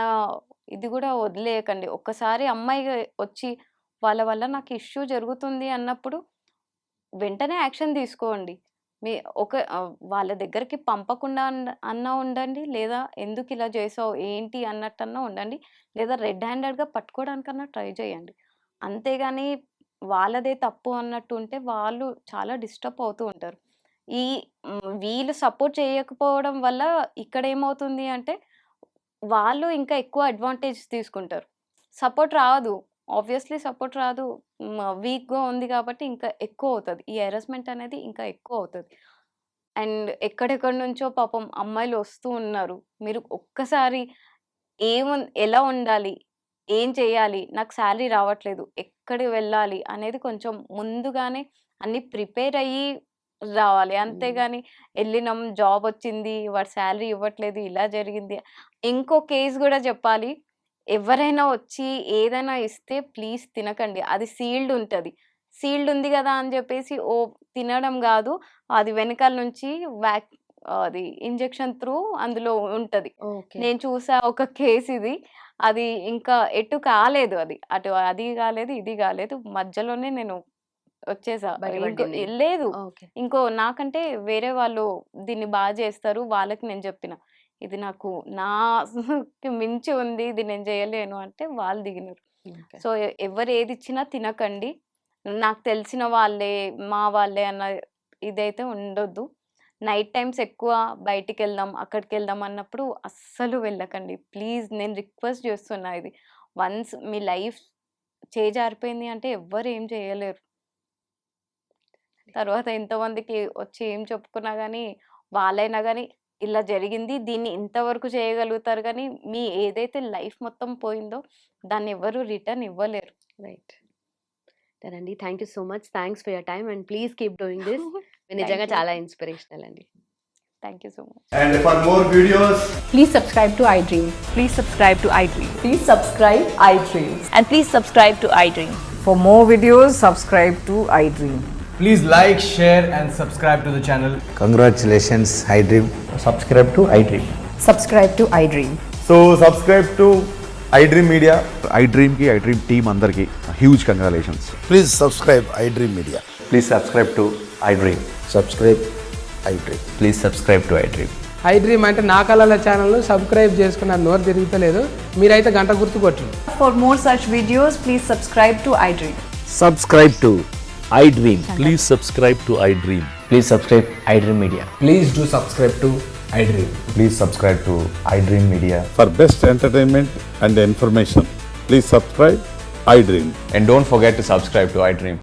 ఇది గూడా వదిలేయకండి. ఒక్కసారి అమ్మాయి వచ్చి వాళ్ళ వల్ల నాకు ఇష్యూ జరుగుతుంది అన్నప్పుడు వెంటనే యాక్షన్ తీసుకోండి. మీ వాళ్ళ దగ్గరికి పంపకుండా అన్నా ఉండండి. లేదా ఎందుకిలా చేసావు? ఏంటి? అన్నట్టన్నా ఉండండి. లేదా రెడ్ హ్యాండెడ్‌గా పట్టుకోవడానికన్నా ట్రై చేయండి. అంతేగాని వాళ్ళదే తప్పు అన్నట్టు ఉంటే వాళ్ళు చాలా డిస్టర్బ్ అవుతూ ఉంటారు. ఈ వీళ్ళు సపోర్ట్ చేయకపోవడం వల్ల ఇక్కడేమవుతుంది అంటే వాళ్ళు ఇంకా ఎక్కువ అడ్వాంటేజ్ తీసుకుంటారు. సపోర్ట్ రాదు. ఆబ్వియస్‌లీ సపోర్ట్ రాదు. వీక్‌గా ఉంది కాబట్టి ఇంకా ఎక్కువవుతది. ఈ హెరాస్మెంట్ అనేది ఇంకా ఎక్కువవుతది. అండ్ ఎక్కడెక్కడి నుంచో పాపం అమ్మాయిలు వస్తూ ఉన్నారు. మీరు ఒక్కసారి ఎలా ఉండాలి? ఏం చేయాలి? నాకు సాలరీ రావట్లేదు. ఎక్కడికి వెళ్ళాలి? అనేది కొంచెం ముందుగానే అన్నీ ప్రిపేర్ అయ్యి రావాలి. హ్మ్. అంతేగాని ఎళ్ళినాం జాబొచ్చింది. వాడు సాలరీ ఇవ్వట్లేదు. ఇలా జరిగింది. ఇంకో కేస్ గూడా జెప్పాలి. ఎవరైనా వచ్చి ఏదైనా ఇస్తే ప్లీజ్ తినకండి. అది సీల్డ్ ఉంటది. సీల్డ్ ఉంది గదా! అని జెప్పేసి తినడం గాదు. అది వెనకాల నుంచి అది ఇంజెక్షన్ త్రూ అందులో ఉంటది. ఓకే. నేను చూసా ఒక కేస్ ఇది. అది ఇంకా ఎటు కాలేదు అది. అటు అది కాలేదు, ఇది కాలేదు. మధ్యలోనే నేను వచ్చేసా. బయటపడింది. లేదు. ఓకే. నాకంటే వేరే వాళ్ళు దీన్ని చేస్తారు. వాళ్ళకి నేను చెప్పిన. ఇది నాకు నాకి మించి ఉంది. ఇది నేను చేయలేను అంటే వాళ్ళు దిగినారు. ఓకే. సో, ఎవరు ఏదిచ్చినా తినకండి. నాకు తెలిసిన వాళ్ళే, మా వాళ్ళే అన్న ఇదైతే ఉండొద్దు. నైట్ టైమ్స్ ఎక్కువ బయటికెళ్దాం, అక్కడికెళ్దాం అన్నప్పుడు అస్సలు వెళ్ళకండి. ప్లీజ్ నేను రిక్వెస్ట్ చేస్తున్నా ఇది. వన్స్ మీ లైఫ్ చేజారిపోయింది అంటే ఎవ్వరు ఏం చేయలేరు. తర్వాత ఎంతమందికి వచ్చి ఏం చెప్పుకున్నా గానీ, వాళ్ళైనా గానీ ఇలా జరిగింది. దీన్ని ఇంతవరకు చేయగలుగుతారు గానీ, మీ ఏదైతే లైఫ్ మొత్తం పోయిందో దాన్ని ఎవ్వరు రిటర్న్ ఇవ్వలేరు. రైట్. అండి. Thank you so much. Thanks for your time and please keep doing this. మీరు నిజంగా Thank you. చాలా ఇన్స్పిరేషనల్ అండి. Thank you so much. And for more videos, Please subscribe to iDream. Please subscribe to iDream. Please subscribe iDream. And please subscribe to iDream. For more videos, subscribe to iDream. please like, share, and subscribe to the channel. Congratulations, iDream. subscribe to iDream. Subscribe to iDream. So subscribe to iDream Media. iDream ki iDream team andarki huge congratulations. Please subscribe iDream Media. Please subscribe to iDream. Subscribe iDream. Please subscribe to iDream. iDream అంటే నా కళల channel subscribe చేసుకున్న నోరు తిరుగుతలేదు. మీరైతే గంట గుర్తు కొట్టండి. For more such videos, please subscribe to iDream. Subscribe to iDream. Please subscribe to iDream. Please subscribe iDream Media. Please do subscribe to iDream. Please subscribe to iDream Media. For best entertainment and information, please subscribe iDream. And don't forget to subscribe to iDream.